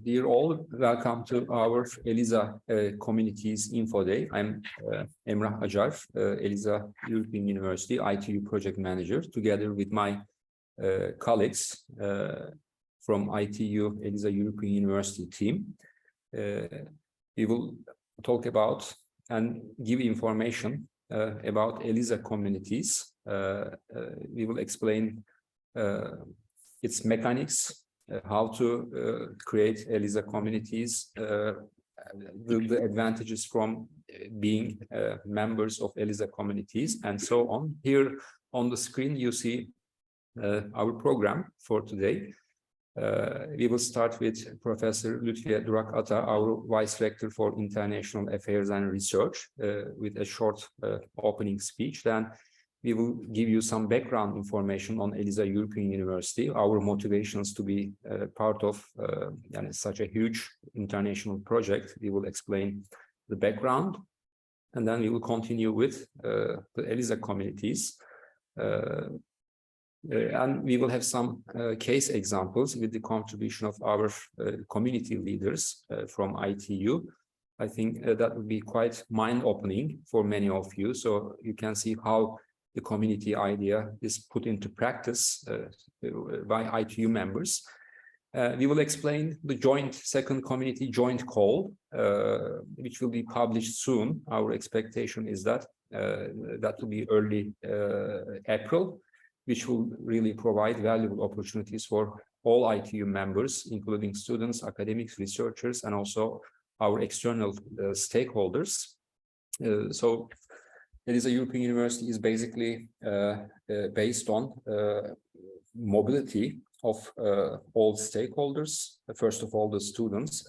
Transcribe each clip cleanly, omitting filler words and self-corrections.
Dear all, welcome to our ELISA Communities Info Day. I'm Emrah Acar, ELISA European University ITU Project Manager, together with my colleagues from ITU ELISA European University team. We will talk about and give information about ELISA communities. We will explain its mechanics, how to create ELISA communities, the advantages from being members of ELISA communities, and so on. Here on the screen, you see our program for today. We will start with Professor Lütfiye Durak Ata, our Vice Rector for International Affairs and Research, with a short opening speech. Then we will give you some background information on ELISA European University, our motivations to be part of such a huge international project. We will explain the background, and then we will continue with the ELISA communities. And we will have some case examples with the contribution of our community leaders from ITU. I think that would be quite mind-opening for many of you, so you can see how the community idea is put into practice by ITU members. We will explain the second community joint call, which will be published soon. Our expectation is that that will be early April, which will really provide valuable opportunities for all ITU members, including students, academics, researchers, and also our external stakeholders. So ELISA European University is basically based on mobility of all stakeholders, first of all the students.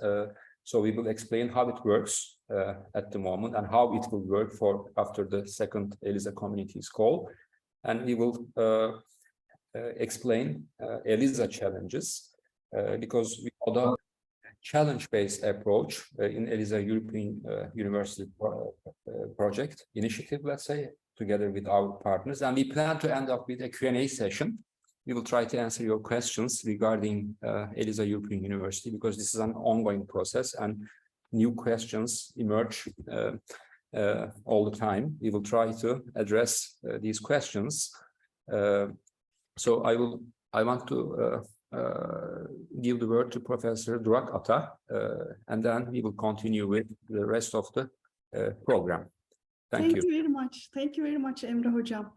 So we will explain how it works at the moment and how it will work after the second ELISA communities call. And we will explain ELISA challenges because we have a challenge-based approach in ELISA European University project initiative, let's say, together with our partners. And we plan to end up with a Q&A session. We will try to answer your questions regarding ELISA European University, because this is an ongoing process and new questions emerge all the time. We will try to address these questions. So I want to give the word to Professor Durak Ata, and then we will continue with the rest of the program. Thank you very much. Thank you very much, Emrah Hocam.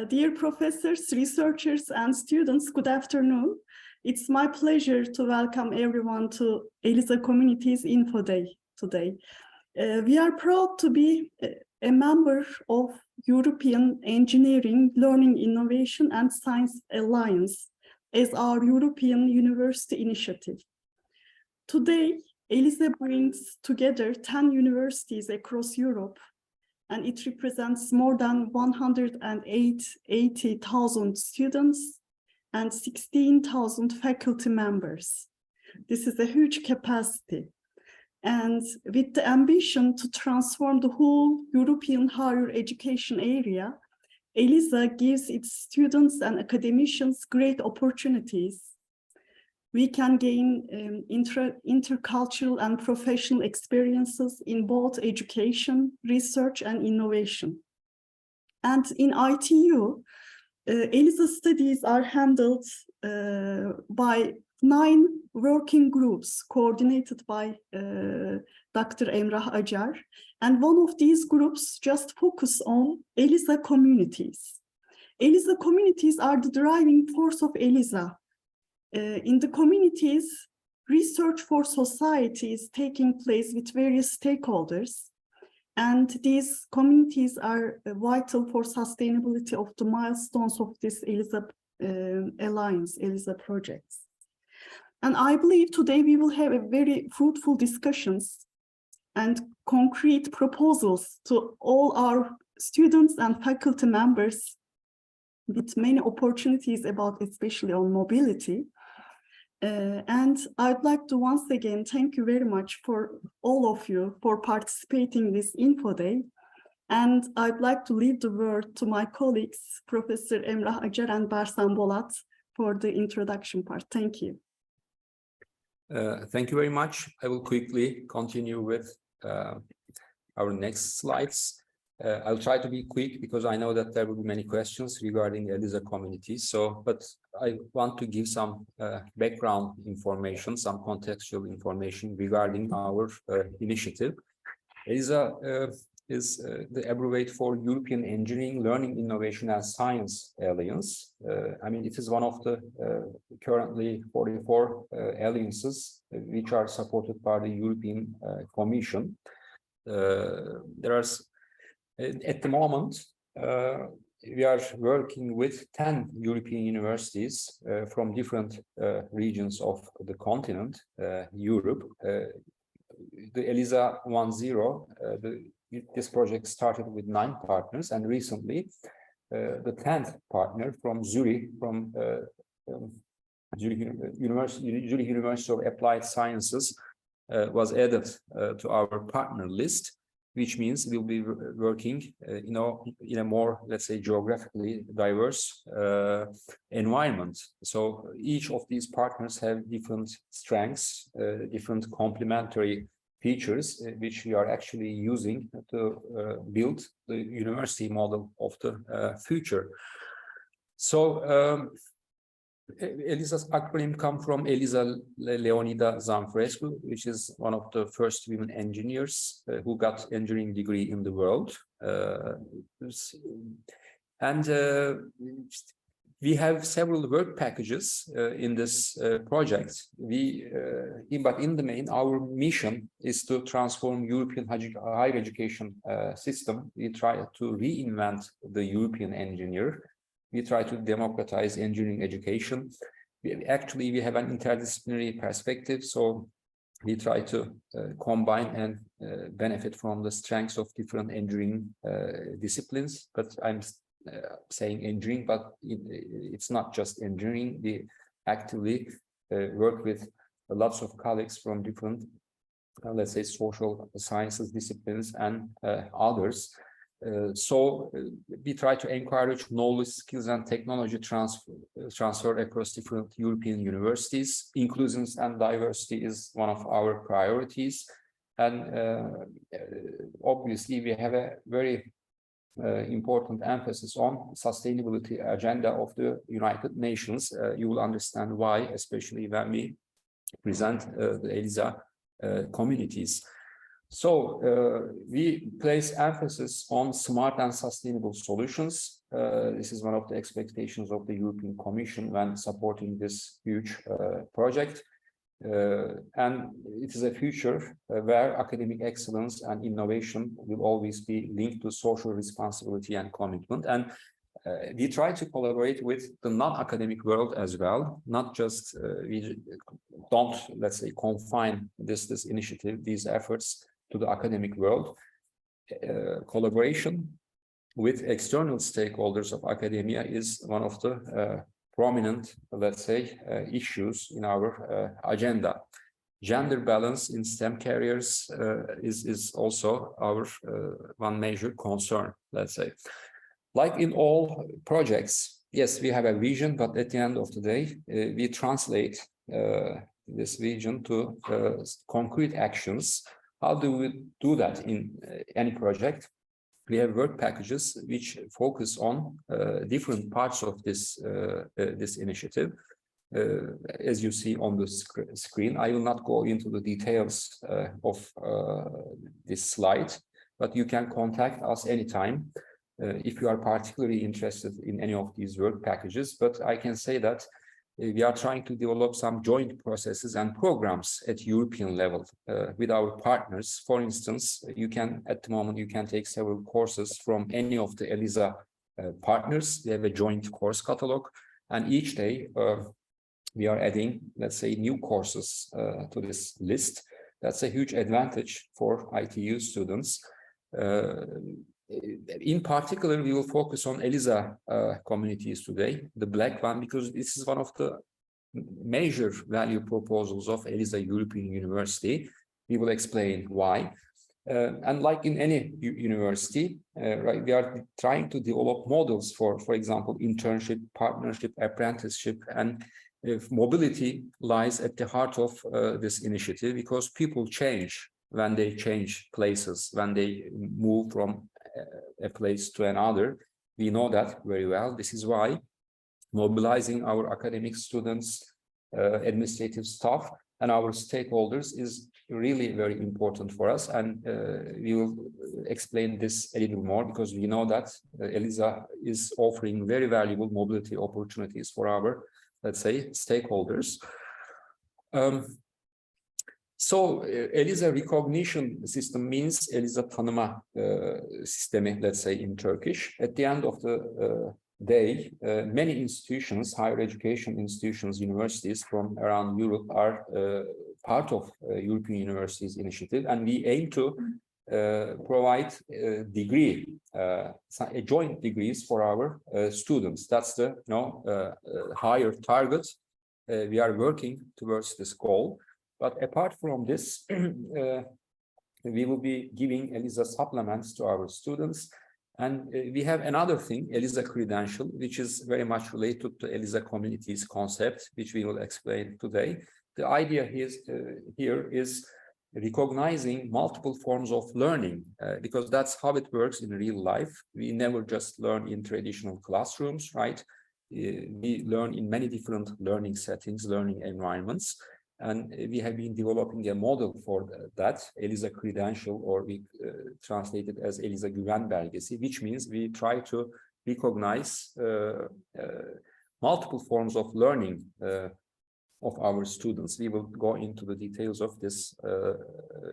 Dear professors, researchers, and students, good afternoon. It's my pleasure to welcome everyone to ELISA Communities Info Day today. We are proud to be a member of European Engineering, Learning, Innovation and Science Alliance as our European University Initiative. Today, ELISA brings together 10 universities across Europe, and it represents more than 180,000 students and 16,000 faculty members. This is a huge capacity. And with the ambition to transform the whole European higher education area, ELISA gives its students and academicians great opportunities. We can gain intercultural and professional experiences in both education, research, and innovation. And in ITU, ELISA studies are handled by 9 working groups coordinated by Dr. Emrah Acar. And one of these groups just focus on ELISA communities. ELISA communities are the driving force of ELISA. In the communities, research for society is taking place with various stakeholders. And these communities are vital for sustainability of the milestones of this ELISA Alliance, ELISA projects. And I believe today we will have a very fruitful discussions and concrete proposals to all our students and faculty members with many opportunities about, especially on mobility. And I'd like to once again thank you very much for all of you for participating in this Info Day. And I'd like to leave the word to my colleagues, Professor Emrah Acar and Barsan Bolat, for the introduction part. Thank you. Thank you very much. I will quickly continue with our next slides. I'll try to be quick because I know that there will be many questions regarding ELISA community. But I want to give some background information, some contextual information regarding our initiative. ELISA is the abbreviate for European Engineering, Learning, Innovation and Science Alliance. I mean, it is one of the currently 44 alliances which are supported by the European Commission. There are, at the moment, we are working with 10 European universities from different regions of the continent, Europe. The ELISA 1.0, this project started with 9 partners, and recently the 10th partner from Zurich, from Zurich University of Applied Sciences, was added to our partner list, which means we'll be working, in a more, let's say, geographically diverse environment. So each of these partners have different strengths, different complementary features, which we are actually using to build the university model of the future. So ELISA's acronym comes from Elisa Leonida Zanfrescu, which is one of the first women engineers who got engineering degree in the world. We have several work packages in this project. But in the main, our mission is to transform European higher education system. We try to reinvent the European engineer. We try to democratize engineering education. We have an interdisciplinary perspective, so we try to combine and benefit from the strengths of different engineering disciplines. But I'm saying engineering, but it's not just engineering. We actively work with lots of colleagues from different, let's say, social sciences disciplines and others. So we try to encourage knowledge, skills, and technology transfer across different European universities. Inclusion and diversity is one of our priorities. And obviously, we have a very important emphasis on sustainability agenda of the United Nations. You will understand why, especially when we present the ELISA communities. So we place emphasis on smart and sustainable solutions. This is one of the expectations of the European Commission when supporting this huge project. And it is a future where academic excellence and innovation will always be linked to social responsibility and commitment. And we try to collaborate with the non-academic world as well, not just, we don't, let's say, confine this initiative, these efforts to the academic world. Collaboration with external stakeholders of academia is one of the prominent, let's say, issues in our agenda. Gender balance in STEM careers is also our one major concern, let's say. Like in all projects, yes, we have a vision, but at the end of the day, we translate this vision to concrete actions. How do we do that in any project? We have work packages which focus on different parts of this initiative. As you see on the screen, I will not go into the details of this slide, but you can contact us anytime if you are particularly interested in any of these work packages. But I can say that we are trying to develop some joint processes and programs at European level with our partners. For instance, at the moment, you can take several courses from any of the ELISA partners. We have a joint course catalog, and each day we are adding, let's say, new courses to this list. That's a huge advantage for ITU students. In particular, we will focus on ELISA communities today, the black one, because this is one of the major value proposals of ELISA European University. We will explain why. And like in any university, right, we are trying to develop models for example, internship, partnership, apprenticeship, and if mobility lies at the heart of this initiative, because people change when they change places, when they move from a place to another. We know that very well. This is why mobilizing our academic students, administrative staff, and our stakeholders is really very important for us. And we will explain this a little more, because we know that ELISA is offering very valuable mobility opportunities for our, let's say, stakeholders. So ELISA recognition system means ELISA tanıma sistemi, let's say in Turkish. At the end of the day, many institutions, higher education institutions, universities from around Europe are part of European Universities Initiative, and we aim to provide joint degrees for our students. That's the higher target. We are working towards this goal. But apart from this, we will be giving ELISA supplements to our students. And we have another thing, ELISA credential, which is very much related to ELISA communities concept, which we will explain today. The idea here is recognizing multiple forms of learning, because that's how it works in real life. We never just learn in traditional classrooms, right? We learn in many different learning settings, learning environments. And we have been developing a model for that, ELISA credential, or we translate it as ELISA güven belgesi, which means we try to recognize multiple forms of learning of our students. We will go into the details of this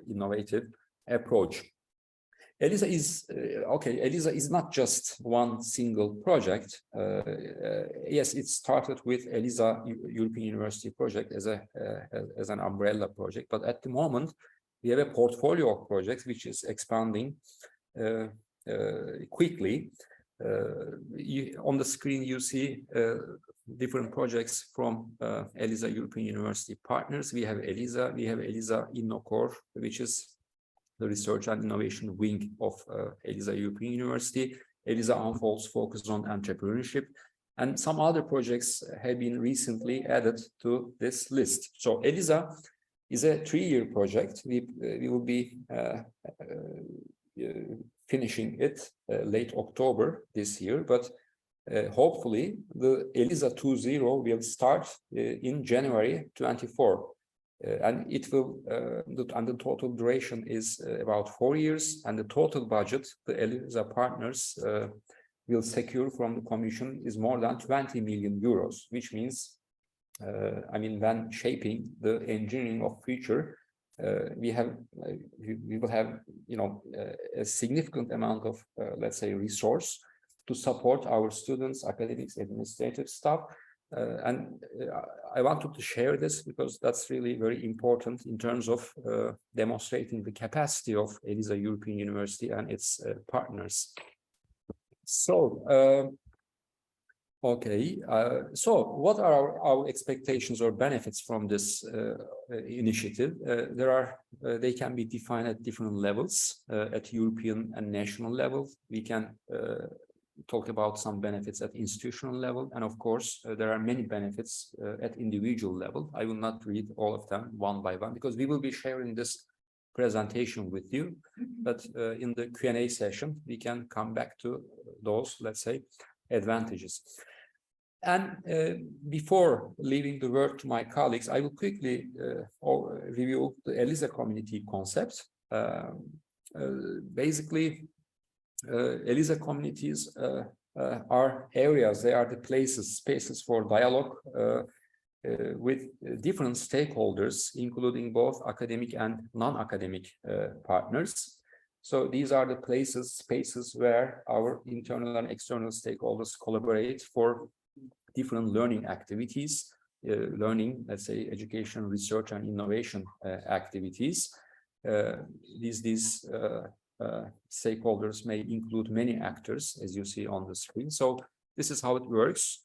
innovative approach. ELISA is not just one single project. Yes, it started with ELISA European University project as an umbrella project, but at the moment we have a portfolio of projects which is expanding quickly. On the screen you see different projects from ELISA European University partners. We have ELISA InnoCore, which is the research and innovation wing of ELISA European University. ELISA Unfolds focus on entrepreneurship, and some other projects have been recently added to this list. So ELISA is a 3-year project. We will be finishing it late October this year, but hopefully the ELISA 2.0 will start in January 24. And it will, and the total duration is about 4 years, and the total budget the ELISA partners will secure from the Commission is more than 20 million euros, which means, when shaping the engineering of future, we will have, a significant amount of, let's say, resource to support our students, academics, administrative staff. I wanted to share this because that's really very important in terms of demonstrating the capacity of ELISA European University and its partners. So, so what are our expectations or benefits from this initiative? They can be defined at different levels, at European and national level. We can talk about some benefits at institutional level, and of course there are many benefits at individual level. I will not read all of them one by one because we will be sharing this presentation with you, but in the Q&A session we can come back to those, let's say, advantages. And before leaving the word to my colleagues, I will quickly review the ELISA community concept. Basically, ELISA communities are areas, they are the spaces for dialogue with different stakeholders, including both academic and non-academic partners. So these are the spaces where our internal and external stakeholders collaborate for different learning activities, let's say, education, research, and innovation activities. These stakeholders may include many actors, as you see on the screen. So this is how it works.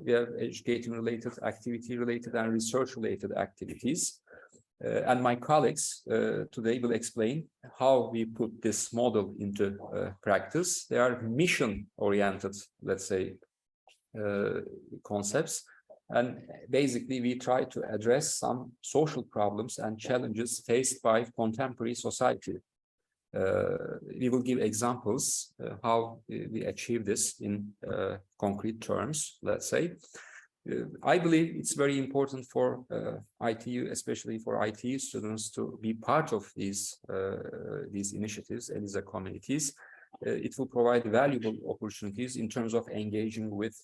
We have education-related, activity-related, and research-related activities. And my colleagues today will explain how we put this model into practice. They are mission-oriented, let's say, concepts. And basically, we try to address some social problems and challenges faced by contemporary society. We will give examples how we achieve this in concrete terms, let's say. I believe it's very important for ITU, especially for ITU students, to be part of these initiatives, ELISA communities. It will provide valuable opportunities in terms of engaging with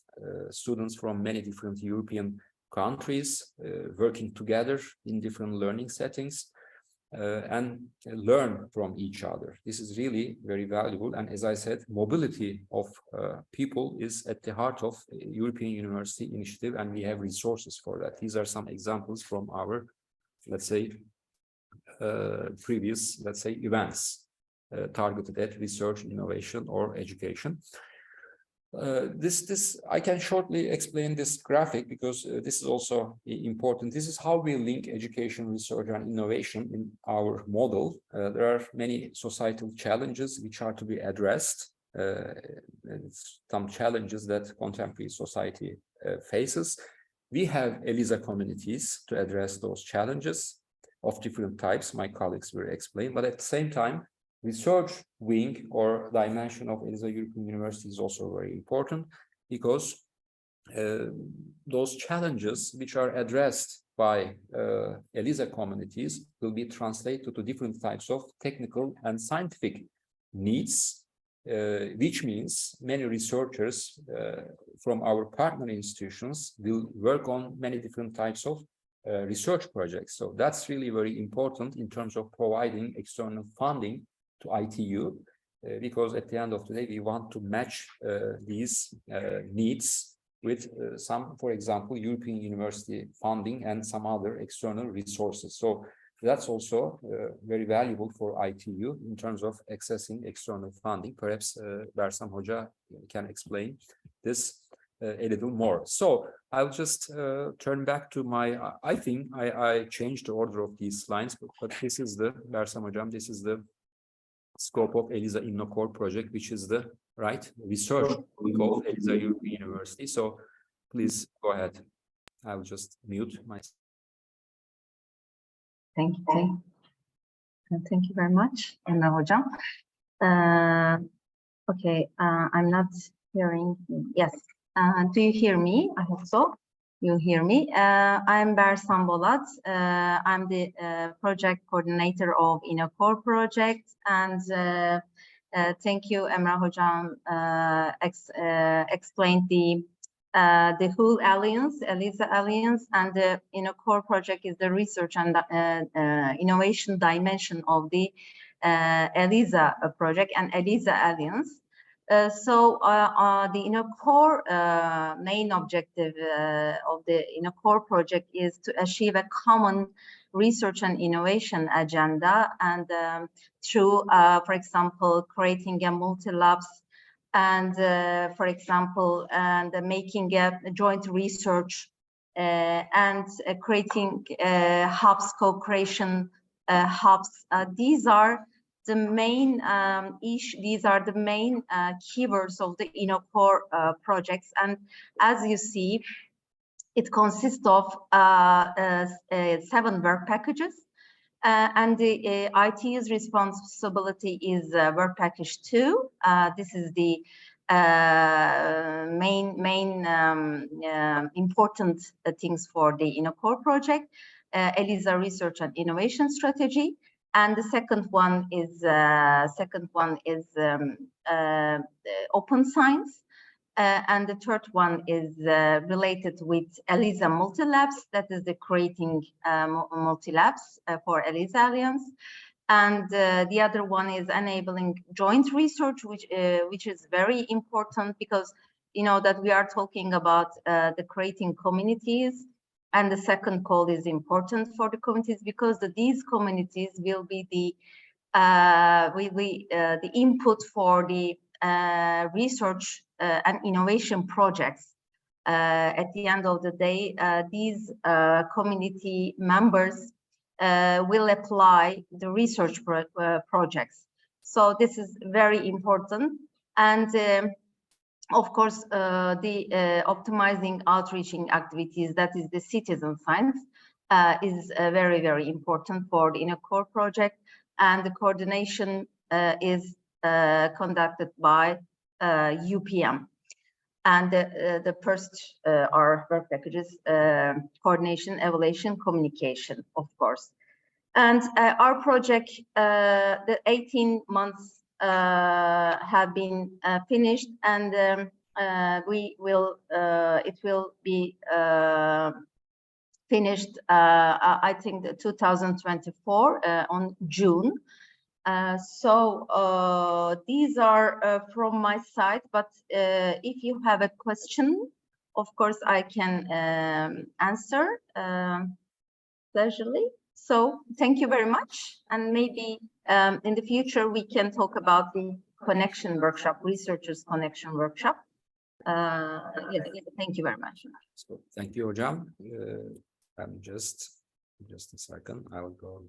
students from many different European countries, working together in different learning settings, and learn from each other. This is really very valuable. And as I said, mobility of people is at the heart of European University Initiative, and we have resources for that. These are some examples from our, let's say, previous, let's say, events targeted at research, innovation, or education. I can shortly explain this graphic because this is also important. This is how we link education, research, and innovation in our model. There are many societal challenges which are to be addressed. Some challenges that contemporary society faces. We have ELISA communities to address those challenges of different types. My colleagues will explain, but at the same time, research wing or dimension of ELISA European University is also very important because those challenges which are addressed by ELISA communities will be translated to different types of technical and scientific needs, which means many researchers from our partner institutions will work on many different types of research projects. So that's really very important in terms of providing external funding to ITU, because at the end of the day, we want to match these needs with some, for example, European University funding and some other external resources. So that's also very valuable for ITU in terms of accessing external funding. Perhaps Bersam Hoca can explain this a little more. So I'll just turn back to my, I think I changed the order of these slides, but this is the, Bersam Hocam, this is the scope of ELISA InnoCore project, which is the research of ELISA European University. So please go ahead. I'll just mute myself. Thank you very much, Emre Hocam. Okay, I'm not hearing. Yes, do you hear me? I hope so. You hear me. I'm Bersam Bolat. I'm the project coordinator of InnoCore project, and thank you, Emre Hocam, explained the whole alliance, ELISA alliance, and the InnoCore project is the research and innovation dimension of the ELISA project and ELISA alliance. So the InnoCore main objective of the InnoCore project is to achieve a common research and innovation agenda, and through, for example, creating a multi-labs and, for example, and making a joint research and creating hubs, co-creation hubs. These are the main these are the main keywords of the InnoCore projects, and as you see, it consists of 7 work packages, and the ITU's responsibility is work package 2. This is the main important things for the InnoCore project, ELISA research and innovation strategy. And the second one is open science, and the third one is related with ELISA multi-labs. That is the creating multi-labs for ELISA Alliance, and the other one is enabling joint research, which is very important because you know that we are talking about the creating communities. And the second call is important for the communities because these communities will be the input for the research and innovation projects. At the end of the day, these community members will apply the research projects. So this is very important. And of course, the optimizing outreaching activities, that is the citizen science, is very, very important for the core project, and the coordination is conducted by UPM. And the first are work packages, coordination, evaluation, communication, of course. And our project, the 18 months have been finished, and it will be finished, I think, 2024 on June. So these are from my side, but if you have a question, of course, I can answer leisurely. So thank you very much. And maybe in the future, we can talk about the connection workshop, researchers connection workshop. Thank you very much. So thank you, Hocam. I'm just a second. I will go.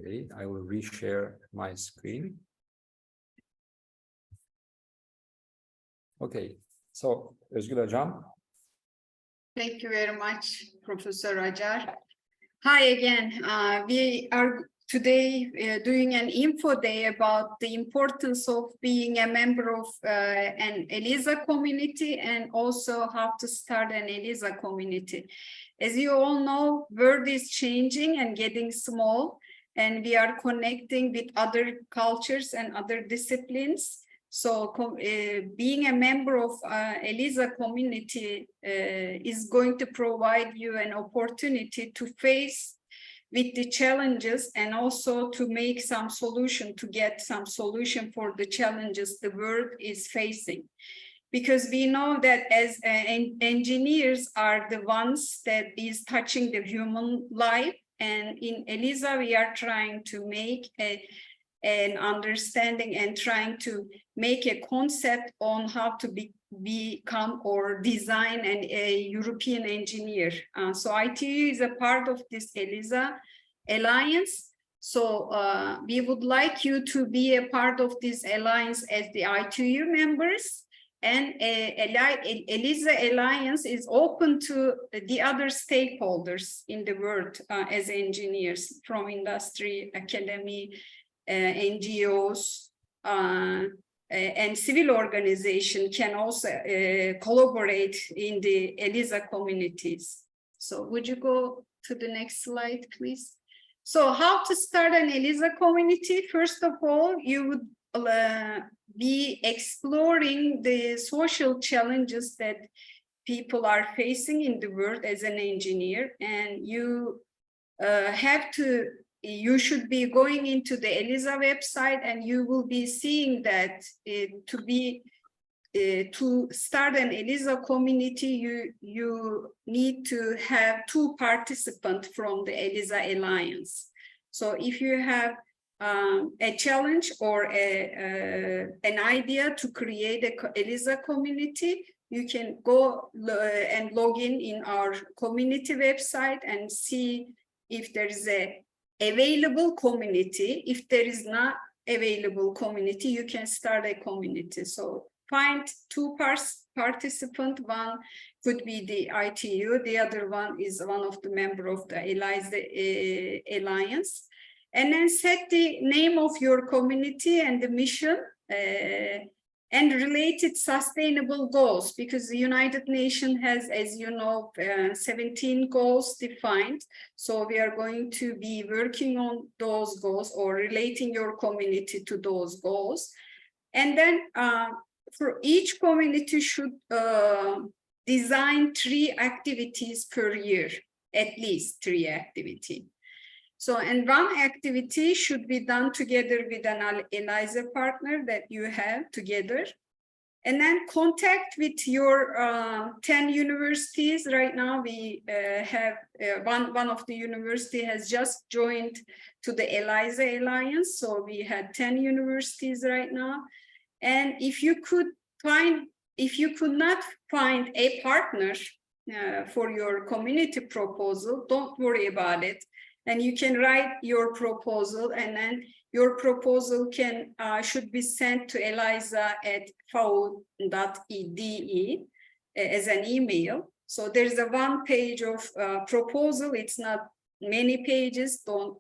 Okay, I will reshare my screen. Okay, so Özgül Hocam. Thank you very much, Professor Acar. Hi again. We are today doing an info day about the importance of being a member of an ELISA community, and also how to start an ELISA community. As you all know, world is changing and getting small, and we are connecting with other cultures and other disciplines. So being a member of ELISA community is going to provide you an opportunity to face with the challenges, and also to make some solution, to get some solution for the challenges the world is facing. Because we know that as engineers are the ones that is touching the human life, and in ELISA we are trying to make an understanding and trying to make a concept on how to become or design a European engineer. So ITU is a part of this ELISA alliance. So we would like you to be a part of this alliance as the ITU members. And ELISA Alliance is open to the other stakeholders in the world as engineers, from industry, academy, NGOs, and civil organization can also collaborate in the ELISA communities. So would you go to the next slide, please? So how to start an ELISA community? First of all, you would be exploring the social challenges that people are facing in the world as an engineer, and you you should be going into the ELISA website, and you will be seeing that to start an ELISA community, you need to have 2 participants from the ELISA Alliance. So if you have a challenge or an idea to create a ELISA community, you can go and log in our community website and see if there is a available community. If there is not available community, you can start a community. So find 2 participants. One could be the ITU, the other one is one of the members of the ELISA Alliance. And then set the name of your community and the mission and related sustainable goals, because the United Nations has, as you know, 17 goals defined. So we are going to be working on those goals or relating your community to those goals. And then for each community should design 3 activities per year, at least 3 activities. So, and 1 activity should be done together with an ELISA partner that you have together. And then contact with your 10 universities. Right now we have one of the university has just joined to the ELISA Alliance. So we had 10 universities right now. And if you could not find a partner for your community proposal, don't worry about it. And you can write your proposal, and then your proposal should be sent to elisa@fao.de as an email. So there's a one page of proposal. It's not many pages. Don't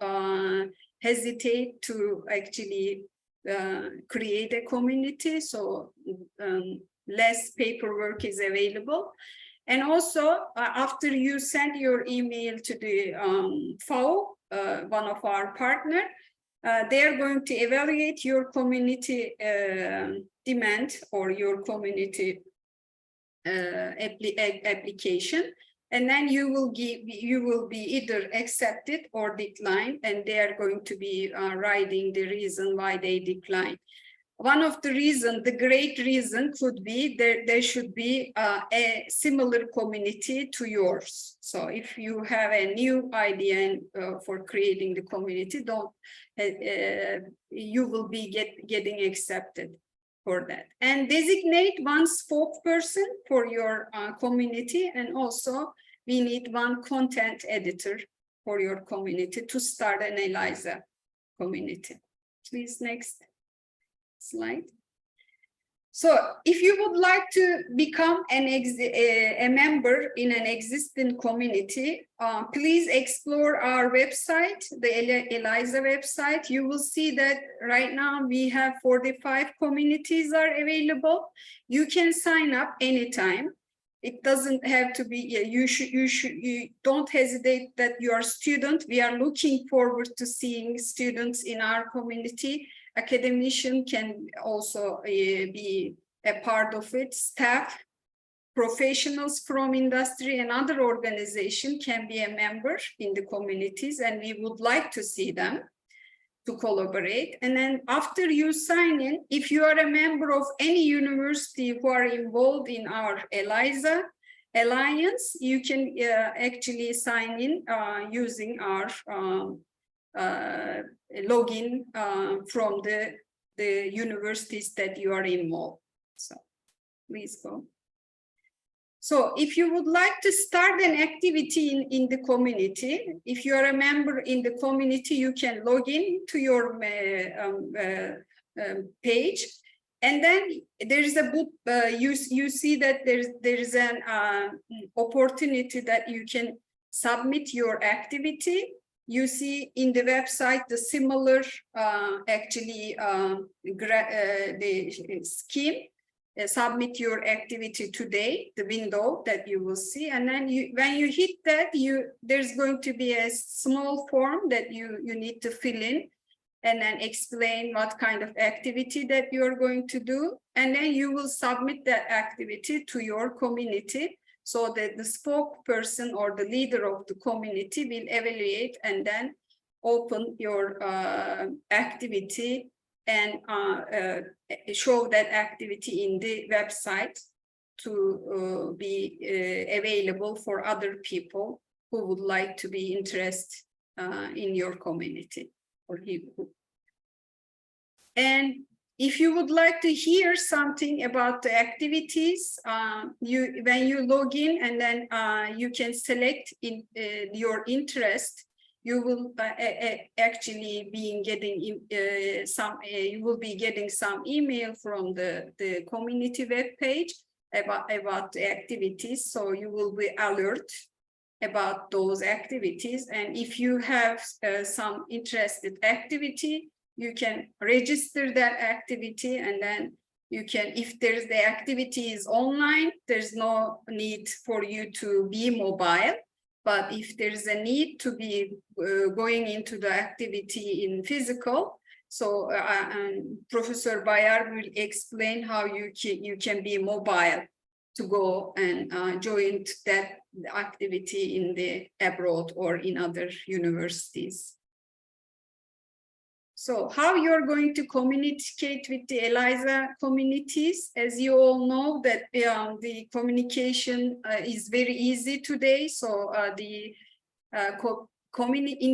hesitate to actually create a community. So less paperwork is available. And also, after you send your email to the FAO, one of our partners, they are going to evaluate your community demand or your community application, and then you will be either accepted or declined, and they are going to be writing the reason why they decline. One of the reasons, the great reason, could be there should be a similar community to yours. So if you have a new idea for creating the community, you will be getting accepted for that. And designate one spokesperson for your community, and also we need one content editor for your community to start an ELISA community. Please, next slide. So if you would like to become a member in an existing community, please explore our website, the ELISA website. You will see that right now we have 45 communities are available. You can sign up anytime. It doesn't have to be, you don't hesitate that you are a student. We are looking forward to seeing students in our community. Academician can also be a part of it. Staff, professionals from industry and other organizations can be a member in the communities, and we would like to see them to collaborate. And then after you sign in, if you are a member of any university who are involved in our ELISA Alliance, you can actually sign in using our login from the universities that you are involved. So please go. So if you would like to start an activity in the community, if you are a member in the community, you can log in to your page, and then there is a book. You see that there is an opportunity that you can submit your activity. You see in the website the similar the scheme. Submit your activity today, the window that you will see, and then when you hit that, there's going to be a small form that you need to fill in, and then explain what kind of activity that you're going to do, and then you will submit that activity to your community, so that the spokesperson or the leader of the community will evaluate and then open your activity and show that activity in the website to be available for other people who would like to be interested in your community. And if you would like to hear something about the activities, when you log in, and then you can select your interest, you will actually be getting you will be getting some email from the community web page about the activities, so you will be alert about those activities. And if you have some interested activity, you can register that activity, and then you can, if there's the activity is online, there's no need for you to be mobile. But if there's a need to be going into the activity in physical, so Professor Bayar will explain how you can be mobile to go and join that activity in the abroad or in other universities. So how you're going to communicate with the ELISA communities? As you all know, that the communication is very easy today. So in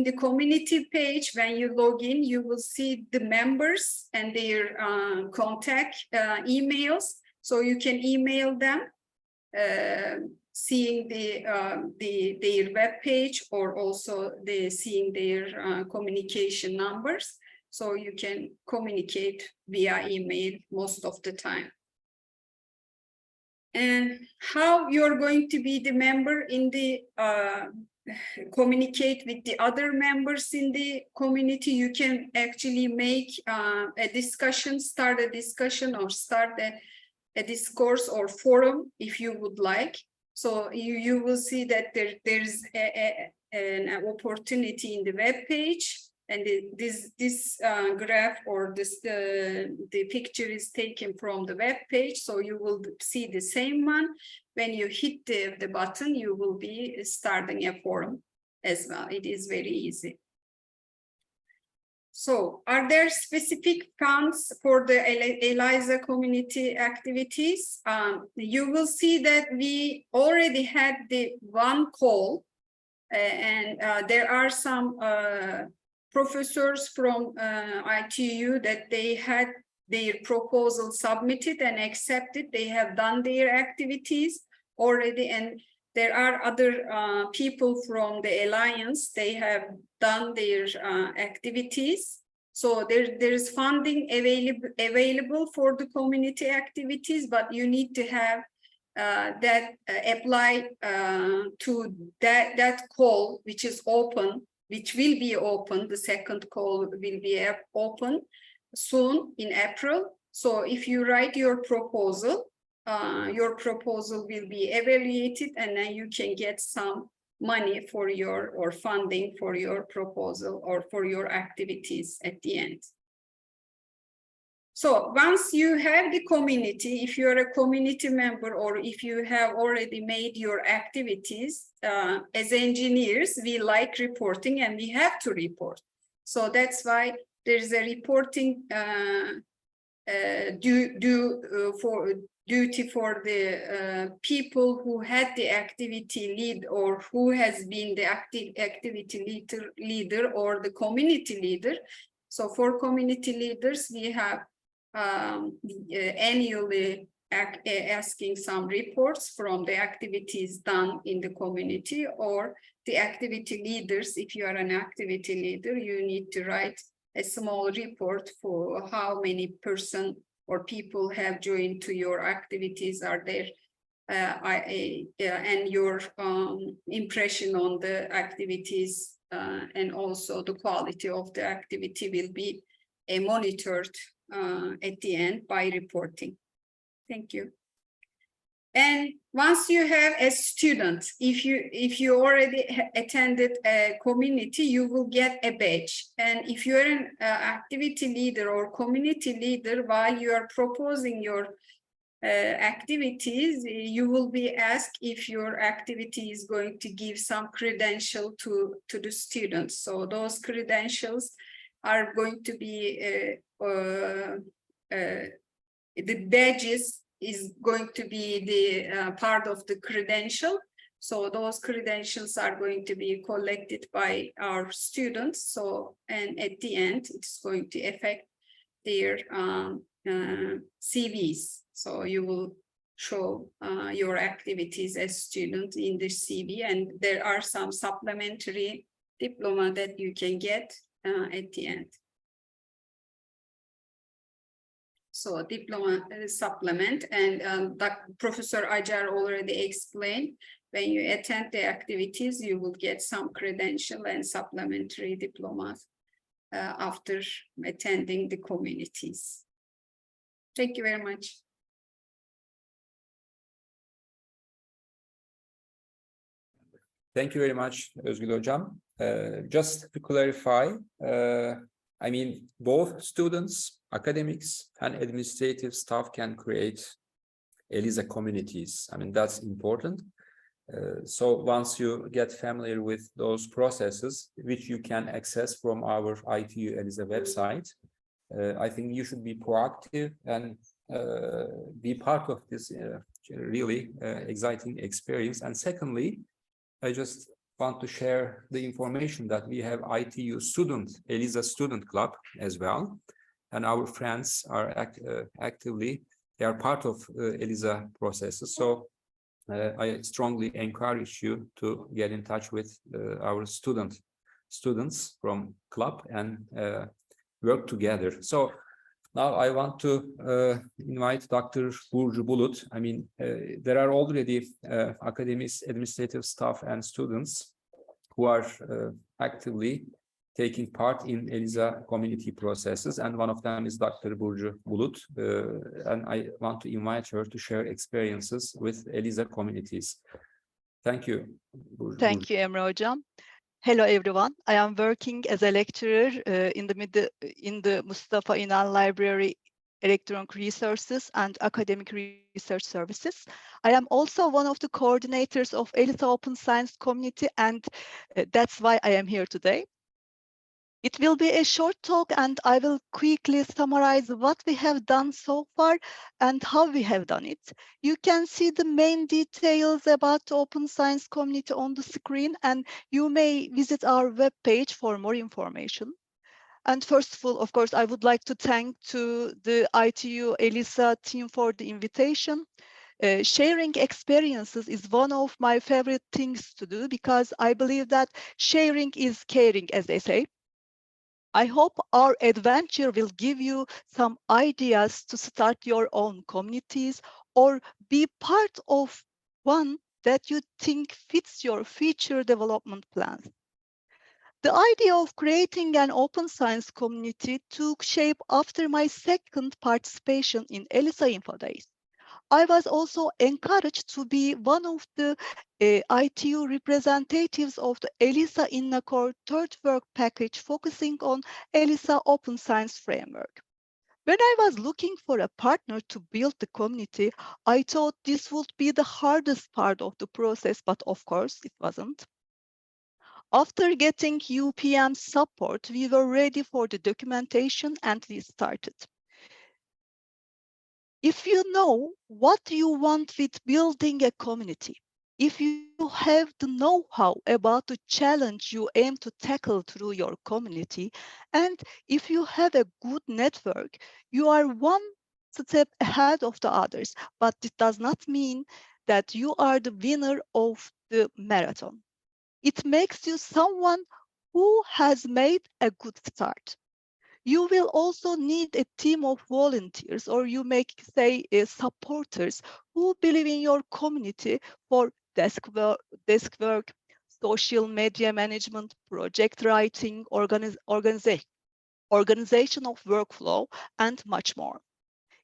the community page, when you log in, you will see the members and their contact emails. So you can email them, seeing their web page, or also seeing their communication numbers. so you can communicate via email most of the time. And how you're going to be the member in the communicate with the other members in the community, you can actually make a discussion, start a discussion, or start a discourse or forum if you would like. So you will see that there's an opportunity in the web page, and this graph or the picture is taken from the web page, so you will see the same one. When you hit the button, you will be starting a forum as well. It is very easy. So, are there specific funds for the ELISA community activities? You will see that we already had the one call, and there are some professors from ITU that they had their proposal submitted and accepted. They have done their activities already, and there are other people from the Alliance. They have done their activities. So there is funding available for the community activities, but you need to have apply to that call, which is open, which will be open. The second call will be open soon in April. So if you write your proposal will be evaluated, and then you can get some money for or funding for your proposal or for your activities at the end. So once you have the community, if you're a community member or if you have already made your activities, as engineers, we like reporting and we have to report. So that's why there's a reporting duty for the people who had the activity lead or who has been the activity leader or the community leader. So for community leaders, we have annually asking some reports from the activities done in the community, or the activity leaders. If you are an activity leader, you need to write a small report for how many person or people have joined to your activities are there, and your impression on the activities, and also the quality of the activity will be monitored at the end by reporting. Thank you. And once you have a student, if you already attended a community, you will get a badge. And if you're an activity leader or community leader, while you are proposing your activities, you will be asked if your activity is going to give some credential to the students. So those credentials are going to be the badges is going to be the part of the credential. So those credentials are going to be collected by our students. So, and at the end, it's going to affect their CVs. So you will show your activities as student in the CV, and there are some supplementary diploma that you can get at the end. So diploma supplement, and Professor Acar already explained, when you attend the activities, you will get some credential and supplementary diplomas after attending the communities. Thank you very much. Thank you very much, Özgül Hocam. Just to clarify, I mean, both students, academics, and administrative staff can create ELISA communities. I mean, that's important. So once you get familiar with those processes, which you can access from our ITU ELISA website, I think you should be proactive and be part of this really exciting experience. And secondly, I just want to share the information that we have ITU student, ELISA student club as well. And our friends are actively, they are part of ELISA processes. So I strongly encourage you to get in touch with our students from club and work together. So now I want to invite Dr. Burcu Bulut. I mean, there are already academics, administrative staff, and students who are actively taking part in ELISA community processes, and one of them is Dr. Burcu Bulut, and I want to invite her to share experiences with ELISA communities. Thank you. Thank you, Emre Hocam. Hello, everyone. I am working as a lecturer in the Mustafa İnal Library Electronic Resources and Academic Research Services. I am also one of the coordinators of ELISA Open Science Community, and that's why I am here today. It will be a short talk, and I will quickly summarize what we have done so far and how we have done it. You can see the main details about the Open Science Community on the screen, and you may visit our webpage for more information. And first of all, of course, I would like to thank to the ITU ELISA team for the invitation. Sharing experiences is one of my favorite things to do because I believe that sharing is caring, as they say. I hope our adventure will give you some ideas to start your own communities or be part of one that you think fits your future development plans. The idea of creating an open science community took shape after my second participation in ELISA Info Days. I was also encouraged to be one of the ITU representatives of the ELISA INNACORE third work package focusing on ELISA Open Science Framework. When I was looking for a partner to build the community, I thought this would be the hardest part of the process, but of course it wasn't. After getting UPM support, we were ready for the documentation and we started. If you know what you want with building a community, if you have the know-how about the challenge you aim to tackle through your community, and if you have a good network, you are one step ahead of the others, but it does not mean that you are the winner of the marathon. It makes you someone who has made a good start. You will also need a team of volunteers, or you may say supporters, who believe in your community for desk work, social media management, project writing, organization of workflow, and much more.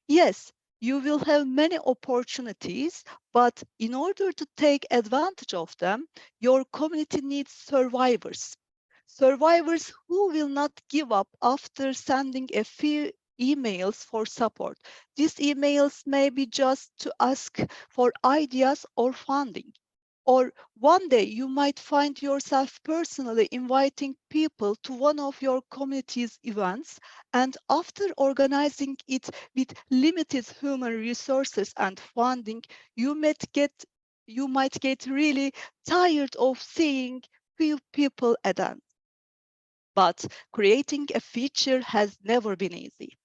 Yes, you will have many opportunities, but in order to take advantage of them, your community needs survivors. Survivors who will not give up after sending a few emails for support. These emails may be just to ask for ideas or funding. Or one day you might find yourself personally inviting people to one of your community's events, and after organizing it with limited human resources and funding, you might get really tired of seeing few people attend. But creating a feature has never been easy.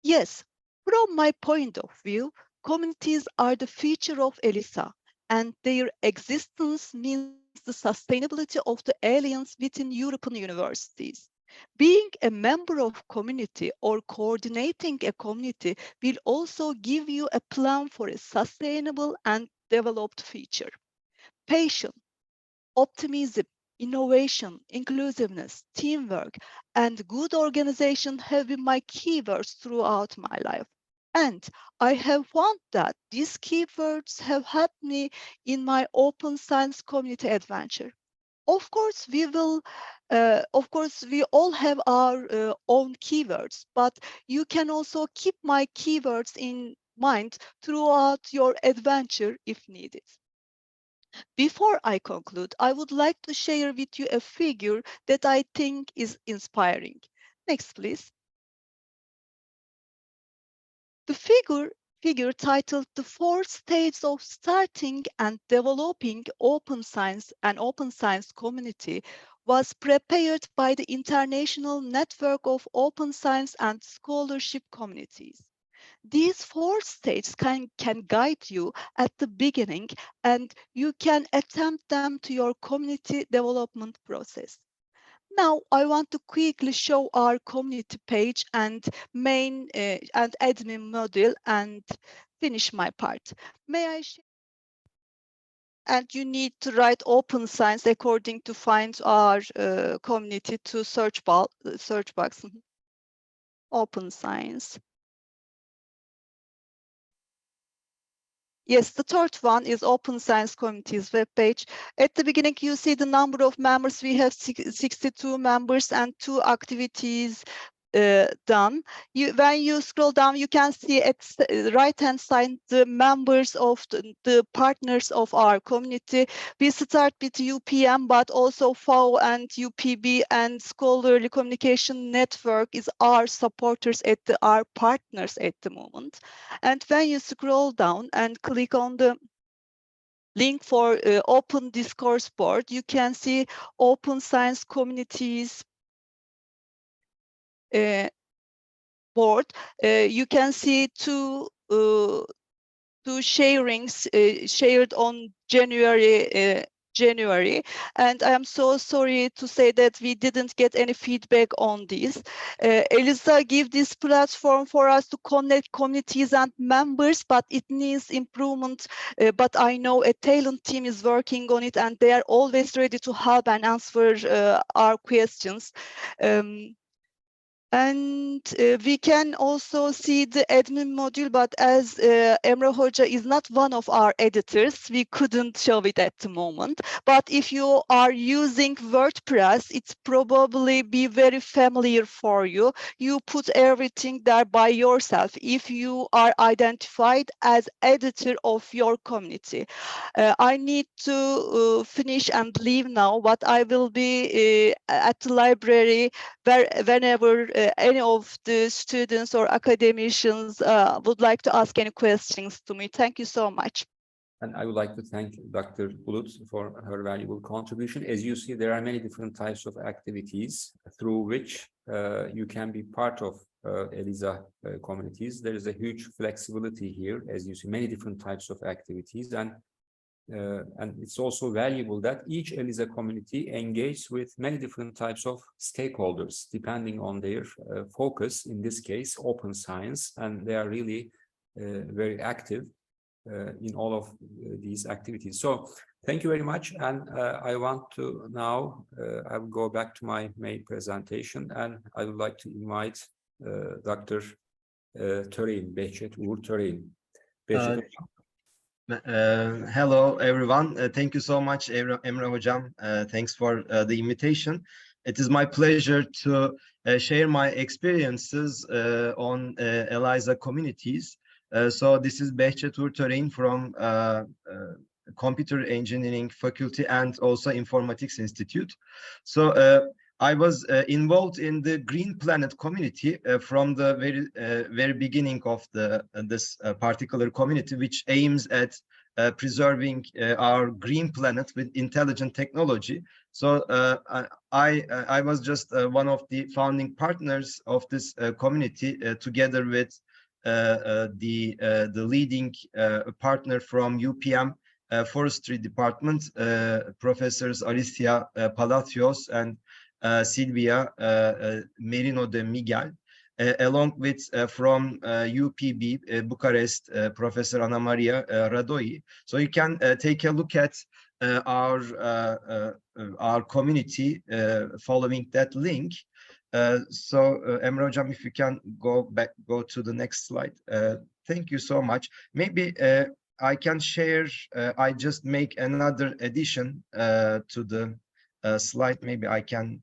Yes, from my point of view, communities are the feature of ELISA, and their existence means the sustainability of the alliance within European universities. Being a member of community or coordinating a community will also give you a plan for a sustainable and developed future. Patience, optimism, innovation, inclusiveness, teamwork, and good organization have been my keywords throughout my life. And I have found that these keywords have helped me in my open science community adventure. Of course, we all have our own keywords, but you can also keep my keywords in mind throughout your adventure if needed. Before I conclude, I would like to share with you a figure that I think is inspiring. Next, please. The figure titled "The Four Stages of Starting and Developing Open Science and Open Science Community" was prepared by the International Network of Open Science and Scholarship Communities. These four stages can guide you at the beginning, and you can attempt them to your community development process. Now I want to quickly show our community page and main and admin module and finish my part. May I share? And you need to write open science according to find our community to search box. Open science. Yes, the third one is Open Science Community's webpage. At the beginning, you see the number of members. We have 62 members and 2 activities done. When you scroll down, you can see at the right-hand side the members of the partners of our community. We start with UPM, but also FAO and UPB and Scholarly Communication Network is our supporters our partners at the moment. And when you scroll down and click on the link for Open Discourse Board, you can see Open Science Communities board. You can see two sharings shared on January, and I am so sorry to say that we didn't get any feedback on this. ELISA give this platform for us to connect communities and members, but it needs improvement. But I know a talent team is working on it, and they are always ready to help and answer our questions. And we can also see the admin module, but as Emre Hoca is not one of our editors, we couldn't show it at the moment. But if you are using WordPress, it's probably be very familiar for you. You put everything there by yourself if you are identified as editor of your community. I need to finish and leave now, but I will be at the library whenever any of the students or academicians would like to ask any questions to me. Thank you so much. And I would like to thank Dr. Bulut for her valuable contribution. As you see, there are many different types of activities through which you can be part of ELISA communities. There is a huge flexibility here, as you see, many different types of activities. And it's also valuable that each ELISA community engages with many different types of stakeholders, depending on their focus, in this case, open science, and they are really very active in all of these activities. So thank you very much. And I want to now, I will go back to my main presentation, and I would like to invite Dr. Töreğin, Behçet Uğur Töreğin. Hello, everyone. Thank you so much, Emre Hocam. Thanks for the invitation. It is my pleasure to share my experiences on ELISA communities. So this is Behçet Uğur Töreğin from Computer Engineering Faculty and also Informatics Institute. So I was involved in the Green Planet community from the very beginning of this particular community, which aims at preserving our green planet with intelligent technology. So I was just one of the founding partners of this community, together with the leading partner from UPM Forestry Department, Professors Alicia Palacios and Silvia Merino de Miguel, along with from UPB Bucharest, Professor Ana Maria Radoi. So you can take a look at our community following that link. So Emre Hocam, if you can go to the next slide. Thank you so much. Maybe I can share, I just make another addition to the slide. Maybe I can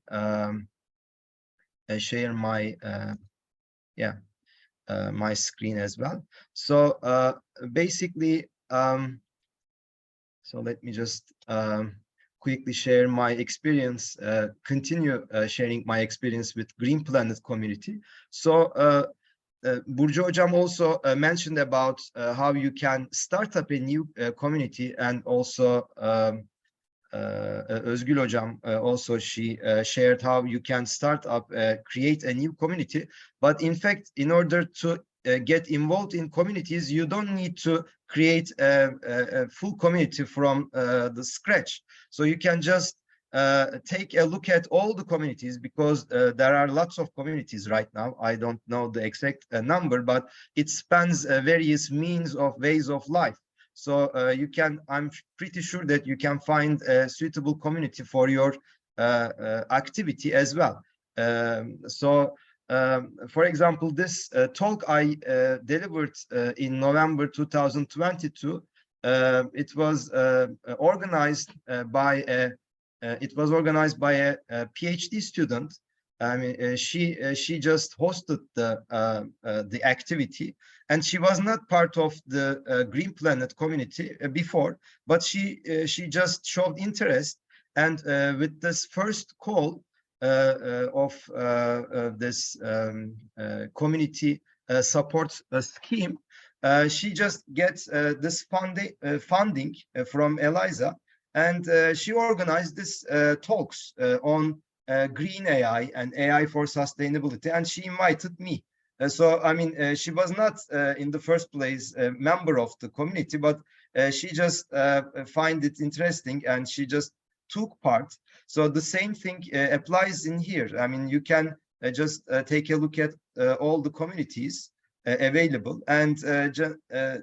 share my my screen as well. So basically, so let me just quickly share my experience, continue sharing my experience with Green Planet community. So Burcu Hocam also mentioned about how you can start up a new community, and also Özgül Hocam also she shared how you can start up, create a new community. But in fact, in order to get involved in communities, you don't need to create a full community from the scratch. So you can just take a look at all the communities, because there are lots of communities right now. I don't know the exact number, but it spans various means of ways of life. So you can, I'm pretty sure that you can find a suitable community for your activity as well. For example, this talk I delivered in November 2022, it was organized by a PhD student. I mean, she just hosted the activity, and she was not part of the Green Planet community before, but she just showed interest, and with this first call of this community support scheme, she just gets this funding from EELISA, and she organized this talks on green AI and AI for sustainability, and she invited me. So, I mean, she was not in the first place a member of the community, but she just find it interesting, and she just took part. So the same thing applies in here. I mean, you can just take a look at all the communities available, and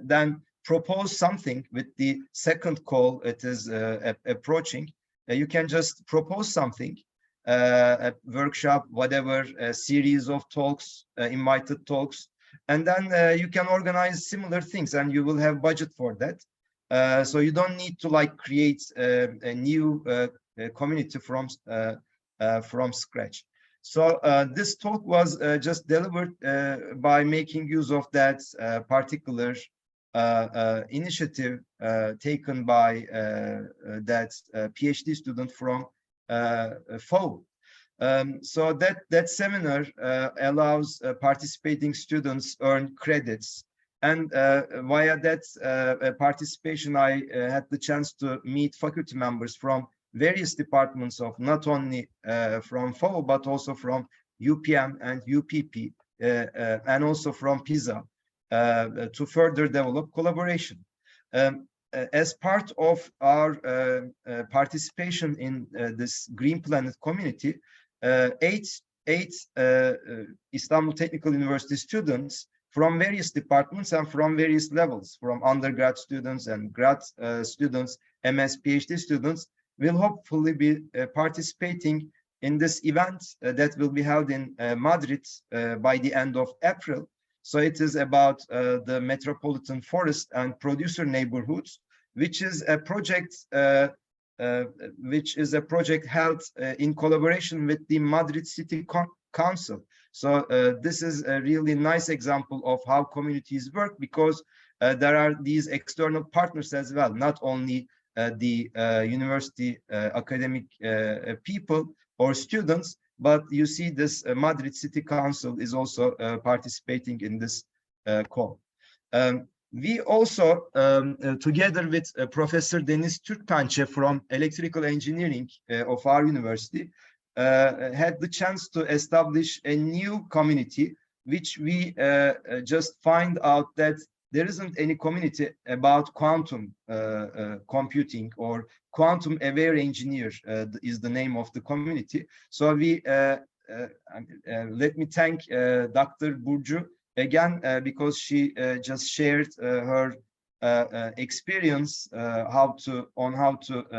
then propose something with the second call. It is approaching. You can just propose something, a workshop, whatever, a series of talks, invited talks, and then you can organize similar things, and you will have budget for that. So you don't need to like create a new community from scratch. So this talk was just delivered by making use of that particular initiative taken by that PhD student from FAO. So that seminar allows participating students earn credits, and via that participation, I had the chance to meet faculty members from various departments of not only from FAO, but also from UPM and UPP, and also from PISA, to further develop collaboration. As part of our participation in this Green Planet community, eight Istanbul Technical University students from various departments and from various levels, from undergrad students and grad students, MS, PhD students, will hopefully be participating in this event that will be held in Madrid by the end of April. So it is about the Metropolitan Forest and Producer Neighborhoods, which is a project held in collaboration with the Madrid City Council. So this is a really nice example of how communities work, because there are these external partners as well, not only the university academic people or students, but you see this Madrid City Council is also participating in this call. We also, together with Professor Deniz Türkpençe from Electrical Engineering of our university, had the chance to establish a new community, which we just find out that there isn't any community about quantum computing, or quantum aware engineer is the name of the community. So we let me thank Dr. Burcu again, because she just shared her experience how to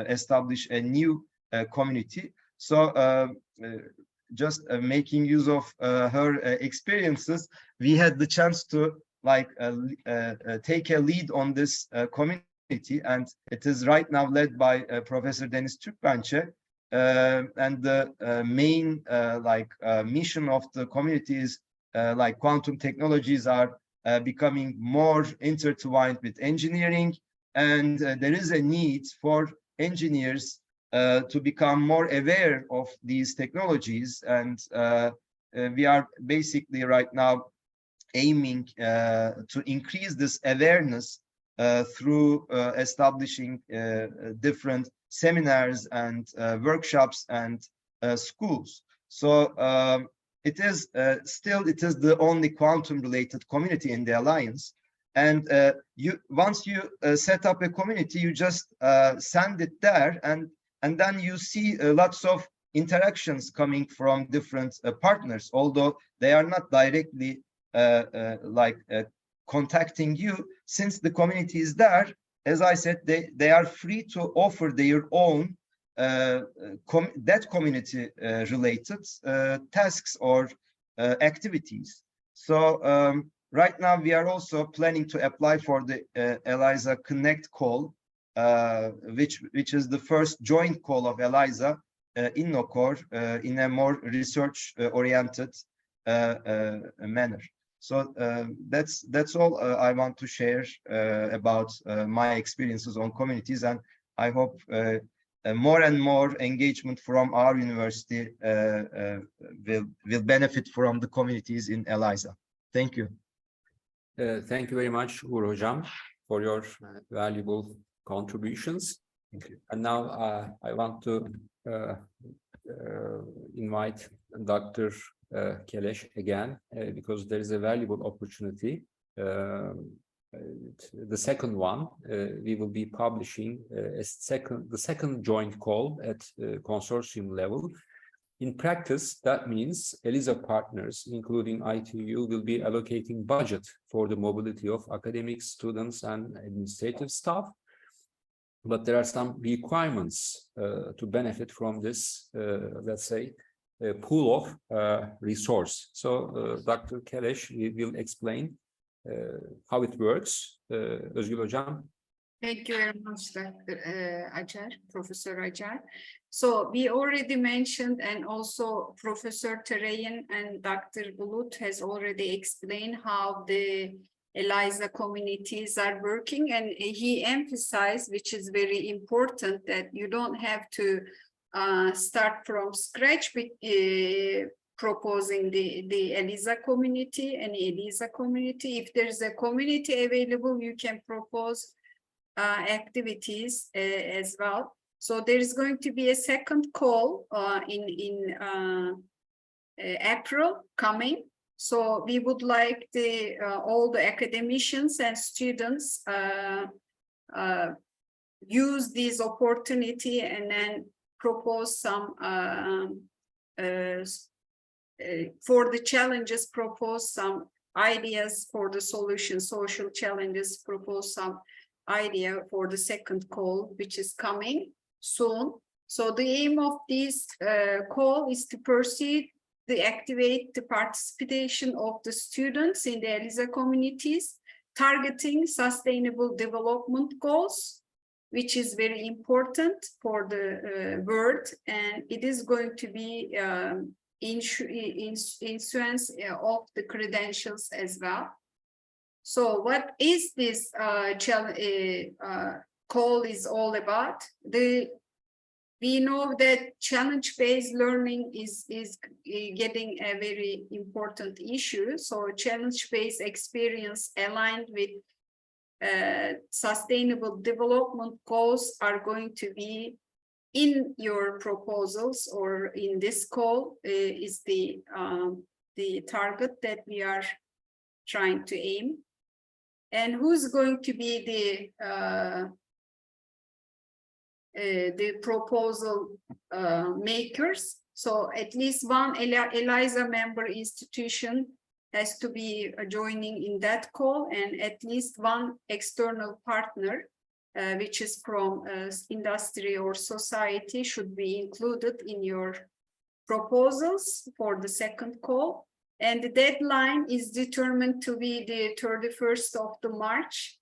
establish a new community. So just making use of her experiences, we had the chance to take a lead on this community, and it is right now led by Professor Deniz Türkpençe, and the main mission of the community is quantum technologies are becoming more intertwined with engineering, and there is a need for engineers to become more aware of these technologies, and we are basically right now aiming to increase this awareness through establishing different seminars and workshops and schools. So it is the only quantum related community in the Alliance, and once you set up a community, you just send it there, and and then you see lots of interactions coming from different partners, although they are not directly contacting you. Since the community is there, as I said, they are free to offer their own that community related tasks or activities. So right now we are also planning to apply for the ELISA Connect call, which is the first joint call of ELISA in NOCOR in a more research oriented manner. So that's all I want to share about my experiences on communities, and I hope more and more engagement from our university will benefit from the communities in ELISA. Thank you. Thank you very much, Uğur Hocam, for your valuable contributions. Thank you. And now I want to invite Dr. Keleş again, because there is a valuable opportunity. The second one, we will be publishing the second joint call at consortium level. In practice, that means ELISA partners, including ITU, will be allocating budget for the mobility of academics, students, and administrative staff. But there are some requirements to benefit from this, let's say, pool of resource. So Dr. Keleş will explain how it works. Özgül Hocam. Thank you very much, Dr. Acar, Professor Acar. So we already mentioned, and also Professor Terayan and Dr. Bulut has already explained how the ELISA communities are working, and he emphasized, which is very important, that you don't have to start from scratch with proposing the ELISA community and ELISA community. If there's a community available, you can propose activities as well. So there is going to be a second call in April coming. So we would like all the academicians and students use this opportunity and then propose some for the challenges, propose some ideas for the solution, social challenges, propose some idea for the second call, which is coming soon. So the aim of this call is to proceed to activate the participation of the students in the ELISA communities, targeting sustainable development goals, which is very important for the world, and it is going to be influence of the credentials as well. So what is this call is all about? We know that challenge-based learning is getting a very important issue. So challenge-based experience aligned with sustainable development goals are going to be in your proposals, or in this call is the target that we are trying to aim. And who's going to be the proposal makers? So at least one ELISA member institution has to be joining in that call, and at least one external partner, which is from industry or society, should be included in your proposals for the second call. And the deadline is determined to be the 31st of March.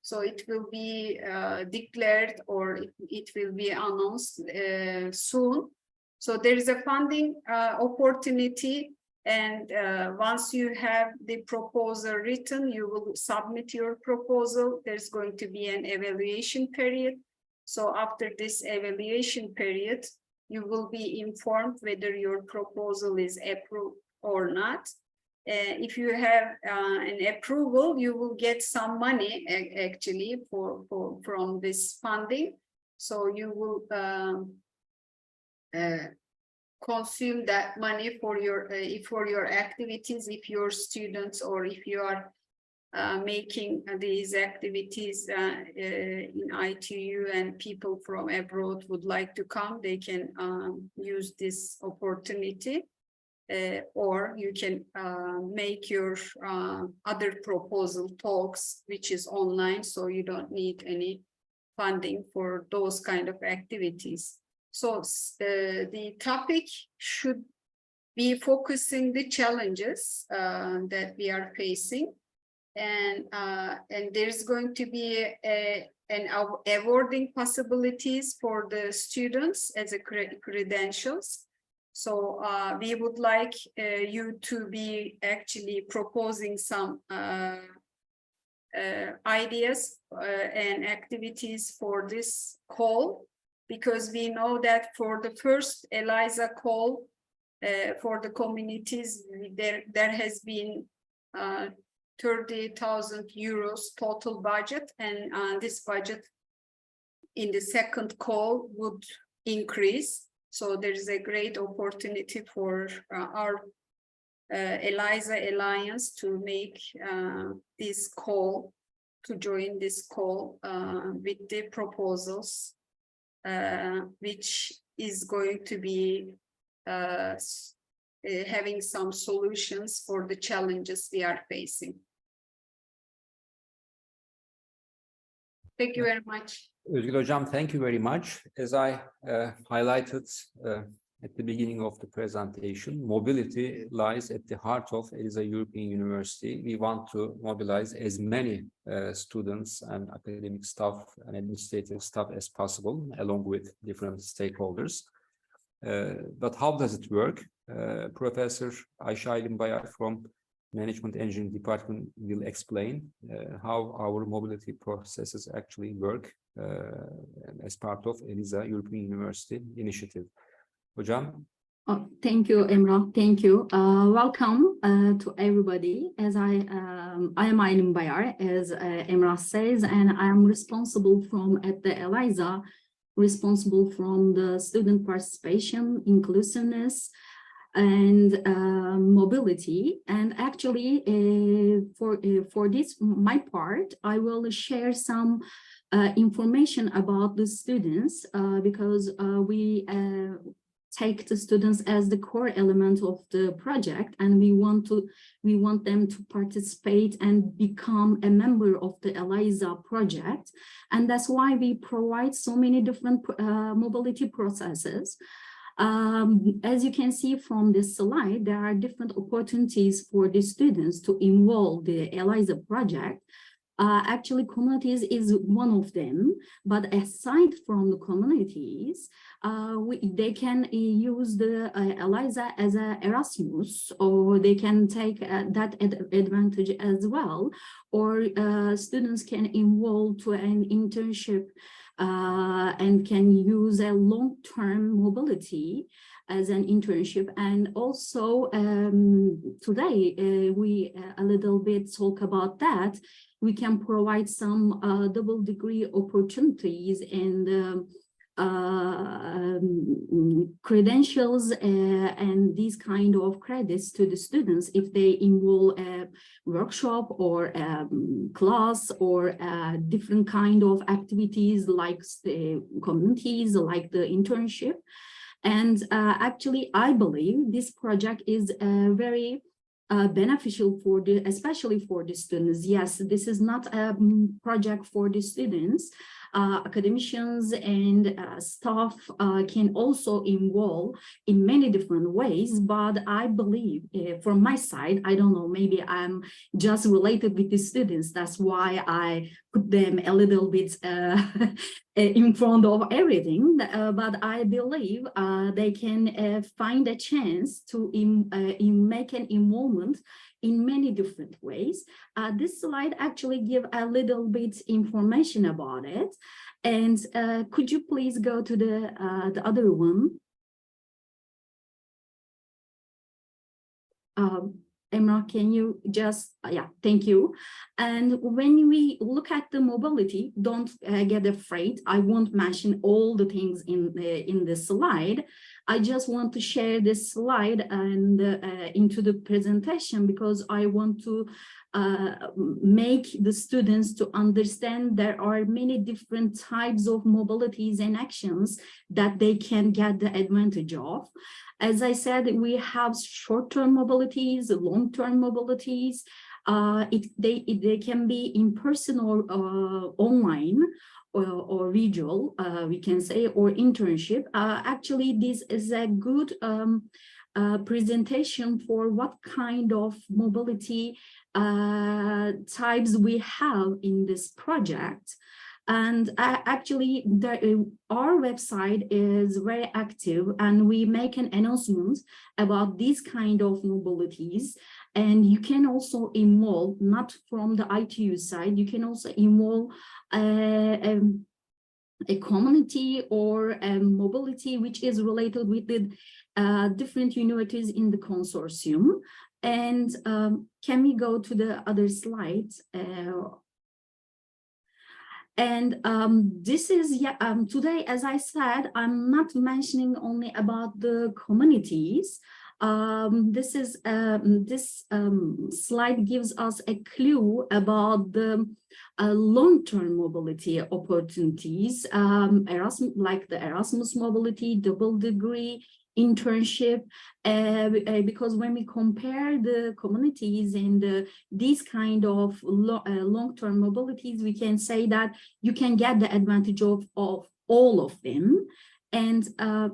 So it will be declared, or it will be announced soon. So there is a funding opportunity, and once you have the proposal written, you will submit your proposal. There's going to be an evaluation period. So after this evaluation period, you will be informed whether your proposal is approved or not. If you have an approval, you will get some money actually from this funding. So you will consume that money for your activities, if your students, or if you are making these activities in ITU, and people from abroad would like to come, they can use this opportunity. Or you can make your other proposal talks, which is online, so you don't need any funding for those kind of activities. So the topic should be focusing the challenges that we are facing, and there's going to be an awarding possibilities for the students as a credentials. So we would like you to be actually proposing some ideas and activities for this call, because we know that for the first ELISA call for the communities, there has been 30,000 euros total budget, and this budget in the second call would increase. So there is a great opportunity for our ELISA Alliance to make this call, to join this call with the proposals, which is going to be having some solutions for the challenges we are facing. Thank you very much. Özgür Hocam, thank you very much. As I highlighted at the beginning of the presentation, mobility lies at the heart of ELISA European University. We want to mobilize as many students and academic staff and administrative staff as possible, along with different stakeholders. But how does it work? Professor Ayşe Aylin Bayar from Management Engineering Department will explain how our mobility processes actually work as part of ELISA European University initiative. Hocam. Oh, thank you, Emrah. Thank you. Welcome to everybody. As I am Aylin Bayar, as Emrah says, and I am responsible at the ELISA, responsible from the student participation, inclusiveness, and mobility. And actually, for this, my part, I will share some information about the students because we take the students as the core element of the project, and we want them to participate and become a member of the ELISA project, and that's why we provide so many different mobility processes. As you can see from this slide, there are different opportunities for the students to involve the ELISA project. Actually, communities is one of them, but aside from the communities, they can use the ELISA as an Erasmus, or they can take that advantage as well, or students can involve to an internship and can use a long-term mobility as an internship. And also today we a little bit talk about that. We can provide some double degree opportunities and credentials and these kind of credits to the students if they involve a workshop or a class or different kind of activities like the communities, like the internship. And actually, I believe this project is very beneficial for especially for the students. Yes, this is not a project for the students. Academicians and staff can also involve in many different ways, but I believe from my side, I don't know, maybe I'm just related with the students. That's why I put them a little bit in front of everything, but I believe they can find a chance to make an involvement in many different ways. This slide actually give a little bit information about it. And could you please go to the other one? Emrah, can you just, yeah, thank you. And when we look at the mobility, don't get afraid. I won't mention all the things in this slide. I just want to share this slide and into the presentation because I want to make the students to understand there are many different types of mobilities and actions that they can get the advantage of. As I said, we have short-term mobilities, long-term mobilities. They can be in person or online or visual, we can say, or internship. Actually, this is a good presentation for what kind of mobility types we have in this project. And actually, our website is very active and we make an announcement about these kind of mobilities. And you can also involve, not from the ITU side, you can also involve a community or a mobility which is related with the different universities in the consortium. And can we go to the other slide? This is, today, as I said, I'm not mentioning only about the communities. This slide gives us a clue about the long-term mobility opportunities, like the Erasmus mobility, double degree, internship, because when we compare the communities and these kind of long-term mobilities, we can say that you can get the advantage of all of them. And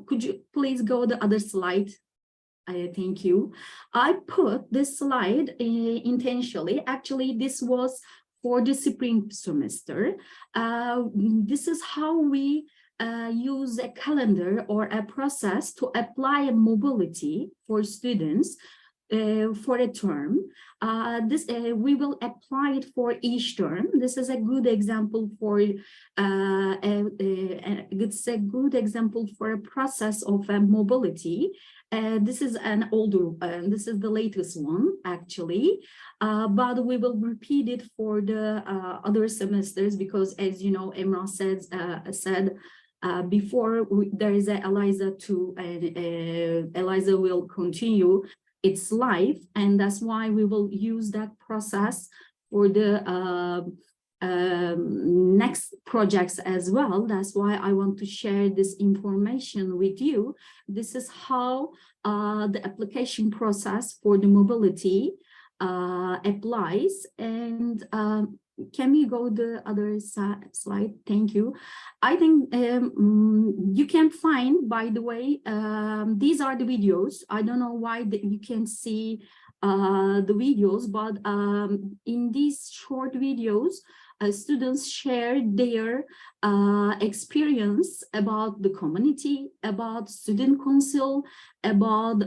could you please go the other slide? Thank you. I put this slide intentionally. Actually, this was for the spring semester. This is how we use a calendar or a process to apply a mobility for students for a term. We will apply it for each term. This is a good example for it's a good example for a process of a mobility. This is an older, this is the latest one actually, but we will repeat it for the other semesters because, as you know, Emrah said before, there is a ELISA 2, and ELISA will continue its life, and that's why we will use that process for the next projects as well. That's why I want to share this information with you. This is how the application process for the mobility applies. And can we go the other slide? Thank you. I think you can find, by the way, these are the videos. I don't know why you can see the videos, but in these short videos, students share their experience about the community, about student council, about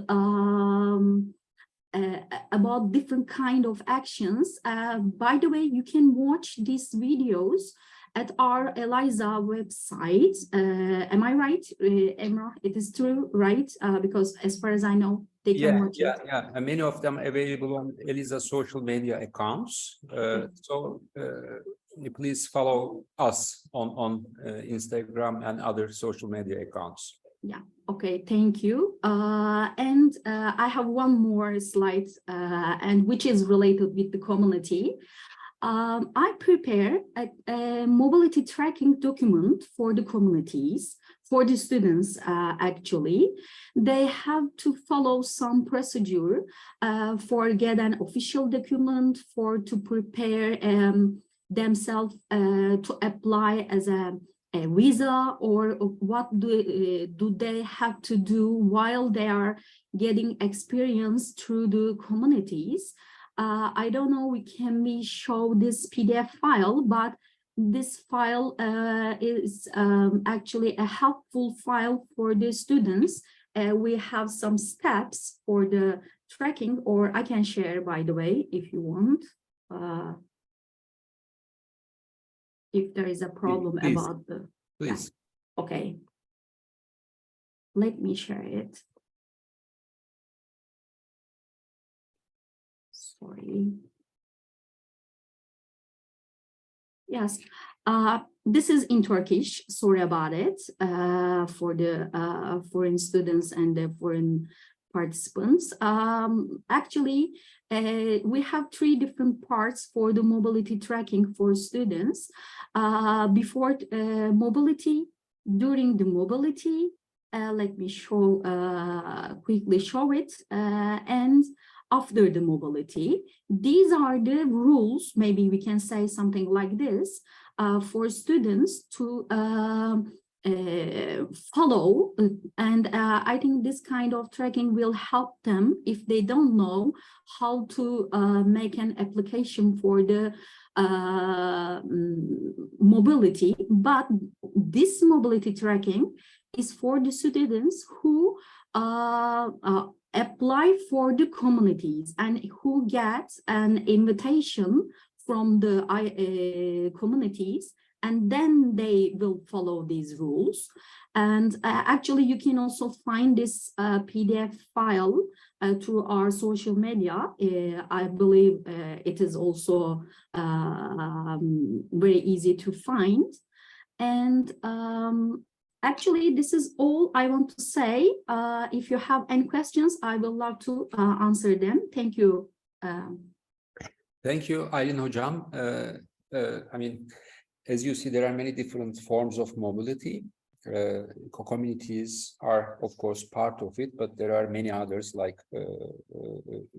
different kind of actions. By the way, you can watch these videos at our ELISA website. Am I right, Emrah? It is true, right? Because as far as I know, they can watch it. Yeah. And many of them available on ELISA social media accounts. So please follow us on Instagram and other social media accounts. Yeah, okay, thank you. And I have one more slide, and which is related with the community. I prepare a mobility tracking document for the communities, for the students. Actually, they have to follow some procedure for get an official document, to prepare themselves to apply as a visa, or what do they have to do while they are getting experience through the communities. I don't know, can we show this PDF file, but this file is actually a helpful file for the students. We have some steps for the tracking, or I can share, by the way, if you want. If there is a problem Please. about the... Please. Yeah. Okay. Let me share it. Sorry. Yes, this is in Turkish. Sorry about it for the foreign students and the foreign participants. Actually, we have 3 different parts for the mobility tracking for students. Before mobility, during the mobility, let me show quickly show it, and after the mobility. These are the rules, maybe we can say something like this, for students to follow, and I think this kind of tracking will help them if they don't know how to make an application for the mobility. But this mobility tracking is for the students who apply for the communities and who get an invitation from the communities, and then they will follow these rules. And actually, you can also find this PDF file through our social media. I believe it is also very easy to find. And actually, this is all I want to say. If you have any questions, I will love to answer them. Thank you. Thank you, Aylin Hocam. I mean, as you see, there are many different forms of mobility. Communities are, of course, part of it, but there are many others like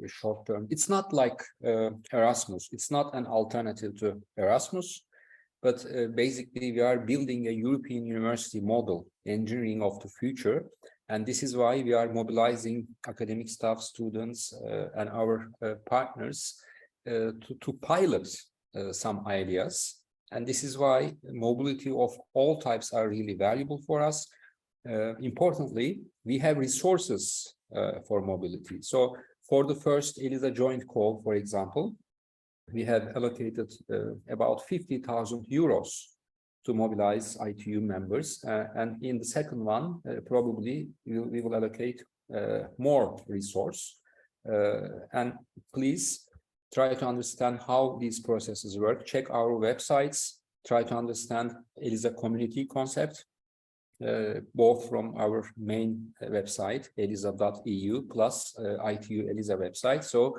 short term. It's not like Erasmus. It's not an alternative to Erasmus. But basically, we are building a European university model, engineering of the future. And this is why we are mobilizing academic staff, students, and our partners to pilot some ideas. And this is why mobility of all types are really valuable for us. Importantly, we have resources for mobility. So for the first ELISA joint call, for example, we have allocated about 50,000 euros to mobilize ITU members. And in the second one, probably we will allocate more resource. And please try to understand how these processes work. Check our websites, try to understand ELISA community concept, both from our main website, elisa.eu, plus ITU ELISA website. So,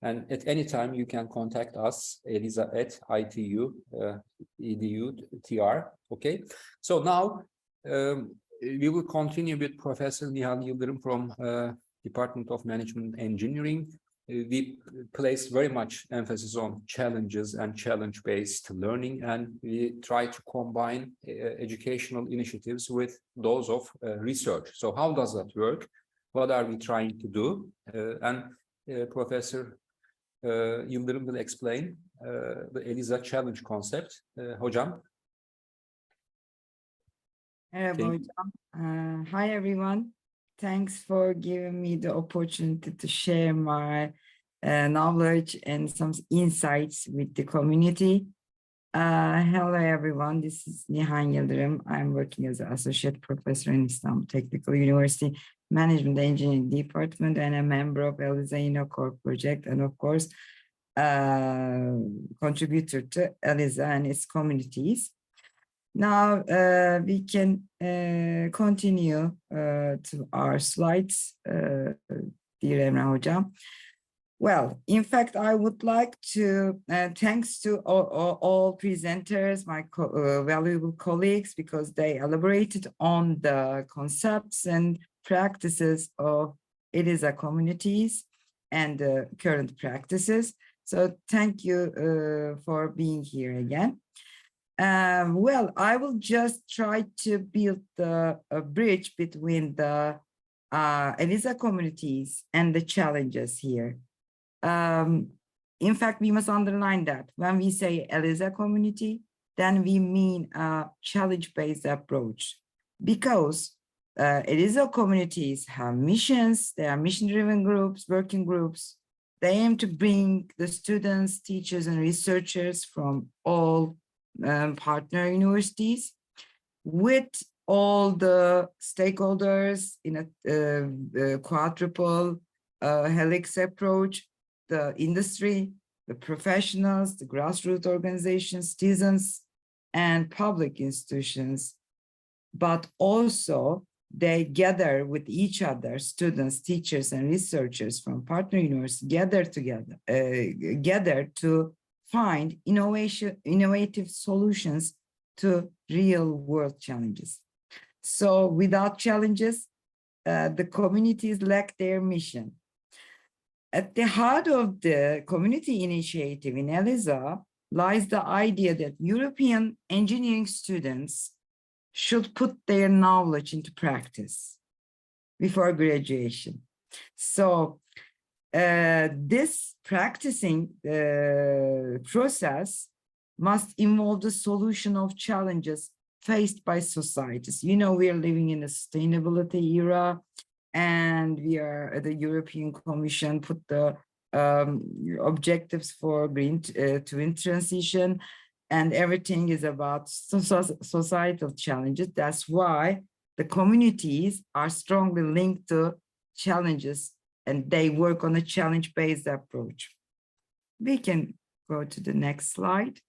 and at any time you can contact us, elisa@itu.edu.tr. Okay. So now we will continue with Professor Nihan Yıldırım from Department of Management Engineering. We place very much emphasis on challenges and challenge-based learning, and we try to combine educational initiatives with those of research. So how does that work? What are we trying to do? And Professor Yıldırım will explain the ELISA challenge concept. Hocam. Merhaba hocam. Hi everyone. Thanks for giving me the opportunity to share my knowledge and some insights with the community. Hello everyone, this is Nihan Yıldırım. I'm working as an associate professor in Istanbul Technical University Management Engineering Department and a member of ELISA Core project, and of course contributor to ELISA and its communities. Now we can continue to our slides, dear Emrah Hocam. Well, in fact, I would like to thanks to all presenters, my valuable colleagues, because they elaborated on the concepts and practices of ELISA communities and the current practices. So thank you for being here again. Well, I will just try to build a bridge between the ELISA communities and the challenges here. In fact, we must underline that when we say ELISA community, then we mean a challenge-based approach, because ELISA communities have missions, they are mission-driven groups, working groups. They aim to bring the students, teachers, and researchers from all partner universities with all the stakeholders in a quadruple helix approach, the industry, the professionals, the grassroots organizations, citizens, and public institutions, but also they gather with each other, students, teachers, and researchers from partner universities gather to find innovative solutions to real world challenges. So without challenges, the communities lack their mission. At the heart of the community initiative in ELISA lies the idea that European engineering students should put their knowledge into practice before graduation. So this practicing process must involve the solution of challenges faced by societies. You know, we are living in a sustainability era, and we are at the European Commission put the objectives for green twin transition, and everything is about societal challenges. That's why the communities are strongly linked to challenges, and they work on a challenge-based approach. We can go to the next slide.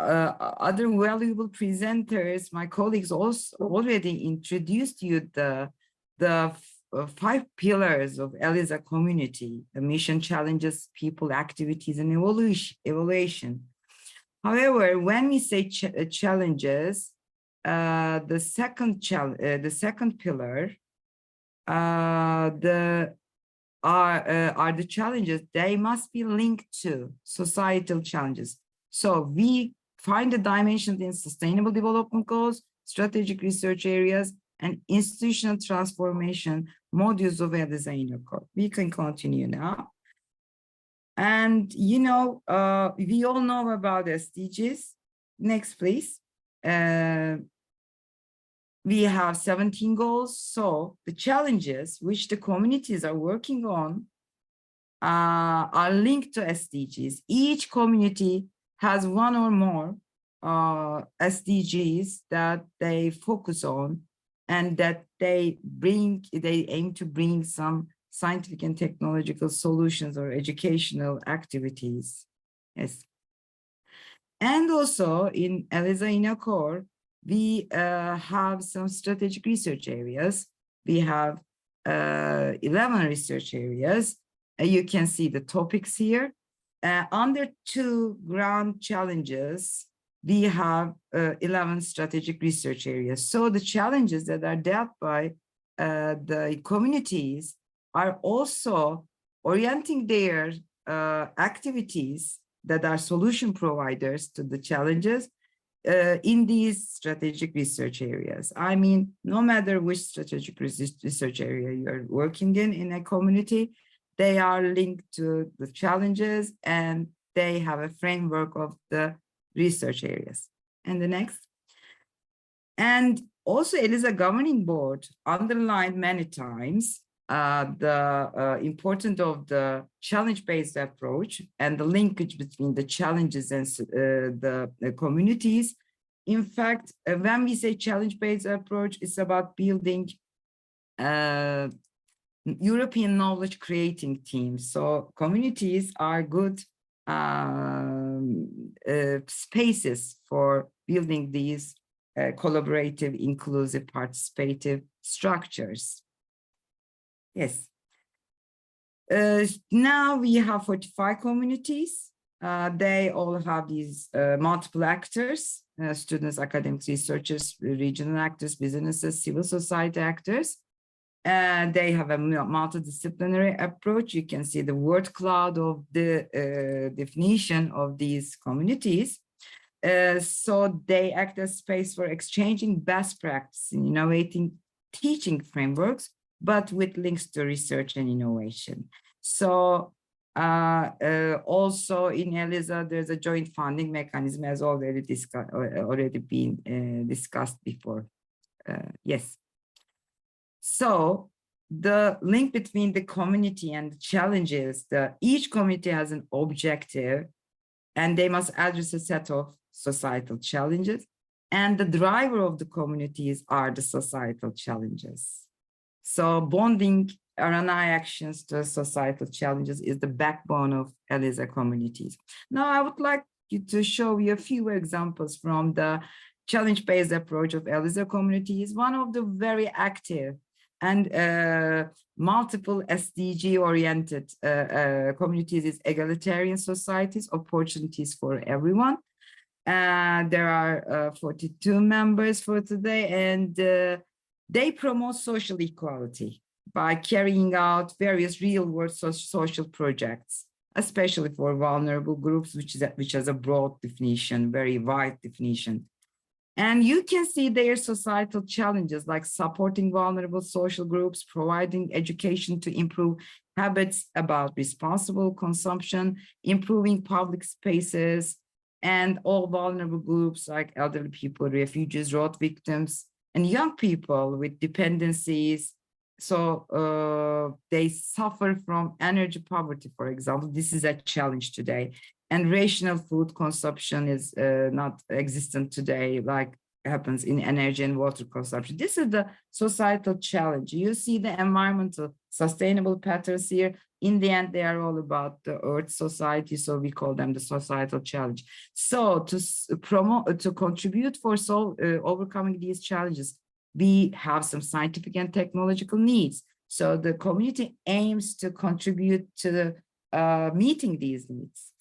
Other valuable presenters, my colleagues also already introduced you the 5 pillars of ELISA community: the mission, challenges, people, activities, and evaluation. However, when we say challenges, the second pillar are the challenges. They must be linked to societal challenges. So we find the dimensions in sustainable development goals, strategic research areas, and institutional transformation modules of ELISA Inner Core. We can continue now. And, you know, we all know about SDGs. Next, please. We have 17 goals. So the challenges which the communities are working on are linked to SDGs. Each community has one or more SDGs that they focus on, and that they aim to bring some scientific and technological solutions or educational activities. Yes. And also in ELISA Inner Core, we have some strategic research areas. We have 11 research areas. You can see the topics here. Under 2 grand challenges, we have 11 strategic research areas. So the challenges that are dealt by the communities are also orienting their activities that are solution providers to the challenges in these strategic research areas. I mean, no matter which strategic research area you're working in a community, they are linked to the challenges, and they have a framework of the research areas. And the next. And also ELISA Governing Board underlined many times the importance of the challenge-based approach and the linkage between the challenges and the communities. In fact, when we say challenge-based approach, it's about building European knowledge creating teams. So communities are good spaces for building these collaborative, inclusive, participative structures. Yes. Now we have 45 communities. They all have these multiple actors, students, academics, researchers, regional actors, businesses, civil society actors. They have a multidisciplinary approach. You can see the word cloud of the definition of these communities. So they act as space for exchanging best practice in innovating teaching frameworks, but with links to research and innovation. So also in ELISA, there's a joint funding mechanism, as already been discussed before. Yes. So the link between the community and the challenges, each community has an objective, and they must address a set of societal challenges, and the driver of the communities are the societal challenges. So bonding R&I actions to societal challenges is the backbone of ELISA communities. Now, I would like to show you a few examples from the challenge-based approach of ELISA communities. One of the very active and multiple SDG-oriented communities is egalitarian societies, opportunities for everyone. There are 42 members for today, and they promote social equality by carrying out various real-world social projects, especially for vulnerable groups, which has a broad definition, very wide definition. And you can see their societal challenges like supporting vulnerable social groups, providing education to improve habits about responsible consumption, improving public spaces, and all vulnerable groups like elderly people, refugees, road victims, and young people with dependencies. So they suffer from energy poverty, for example. This is a challenge today. And rational food consumption is not existent today, like happens in energy and water consumption. This is the societal challenge. You see the environmental sustainable patterns here. In the end, they are all about the Earth society, so we call them the societal challenge. So to contribute for overcoming these challenges, we have some scientific and technological needs. So the community aims to contribute to meeting these needs.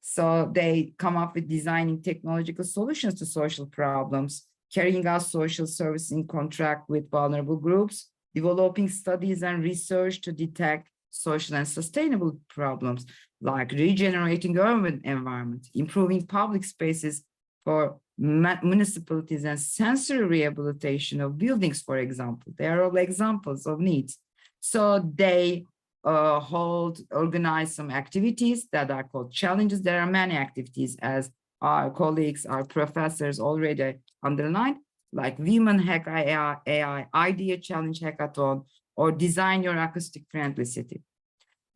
So they come up with designing technological solutions to social problems, carrying out social service in contract with vulnerable groups, developing studies and research to detect social and sustainable problems like regenerating urban environment, improving public spaces for municipalities, and sensory rehabilitation of buildings, for example. They are all examples of needs. So they organize some activities that are called challenges. There are many activities, as our colleagues, our professors already underlined, like Women Hack AI, Idea Challenge Hackathon, or Design Your Acoustic Friendly City.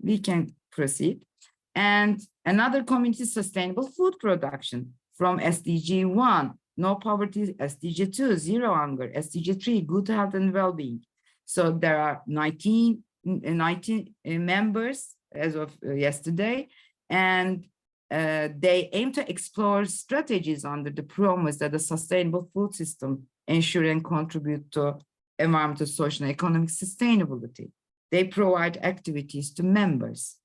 We can proceed. And another community, sustainable food production, from SDG 1, no poverty, SDG 2, zero hunger, SDG 3, good health and well-being. So there are 19 members as of yesterday, and they aim to explore strategies under the promise that a sustainable food system ensure and contribute to environmental, social, and economic sustainability. They provide activities to members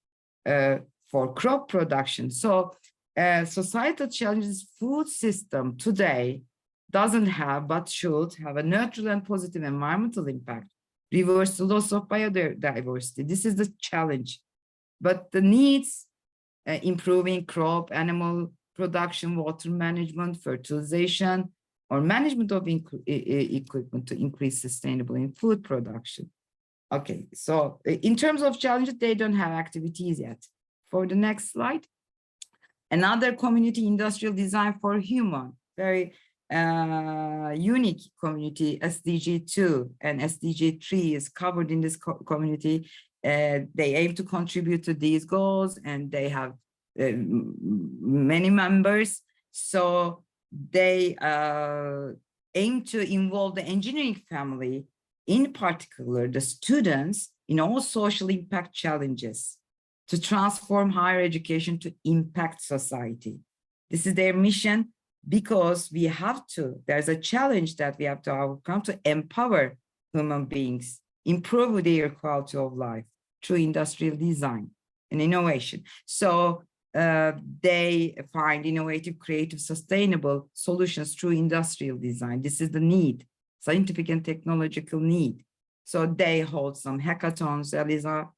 for crop production. So societal challenges food system today doesn't have, but should have, a neutral and positive environmental impact, reverse the loss of biodiversity. This is the challenge. But the needs, improving crop, animal production, water management, fertilization, or management of equipment to increase sustainable in food production. Okay, so in terms of challenges, they don't have activities yet. For the next slide. Another community, industrial design for human, very unique community, SDG 2 and SDG 3 is covered in this community. They aim to contribute to these goals, and they have many members. So they aim to involve the engineering family, in particular the students, in all social impact challenges, to transform higher education to impact society. This is their mission, because we have to, there's a challenge that we have to overcome to empower human beings, improve their quality of life through industrial design and innovation. So they find innovative, creative, sustainable solutions through industrial design. This is the need, scientific and technological need. So they hold some hackathons, ELISA,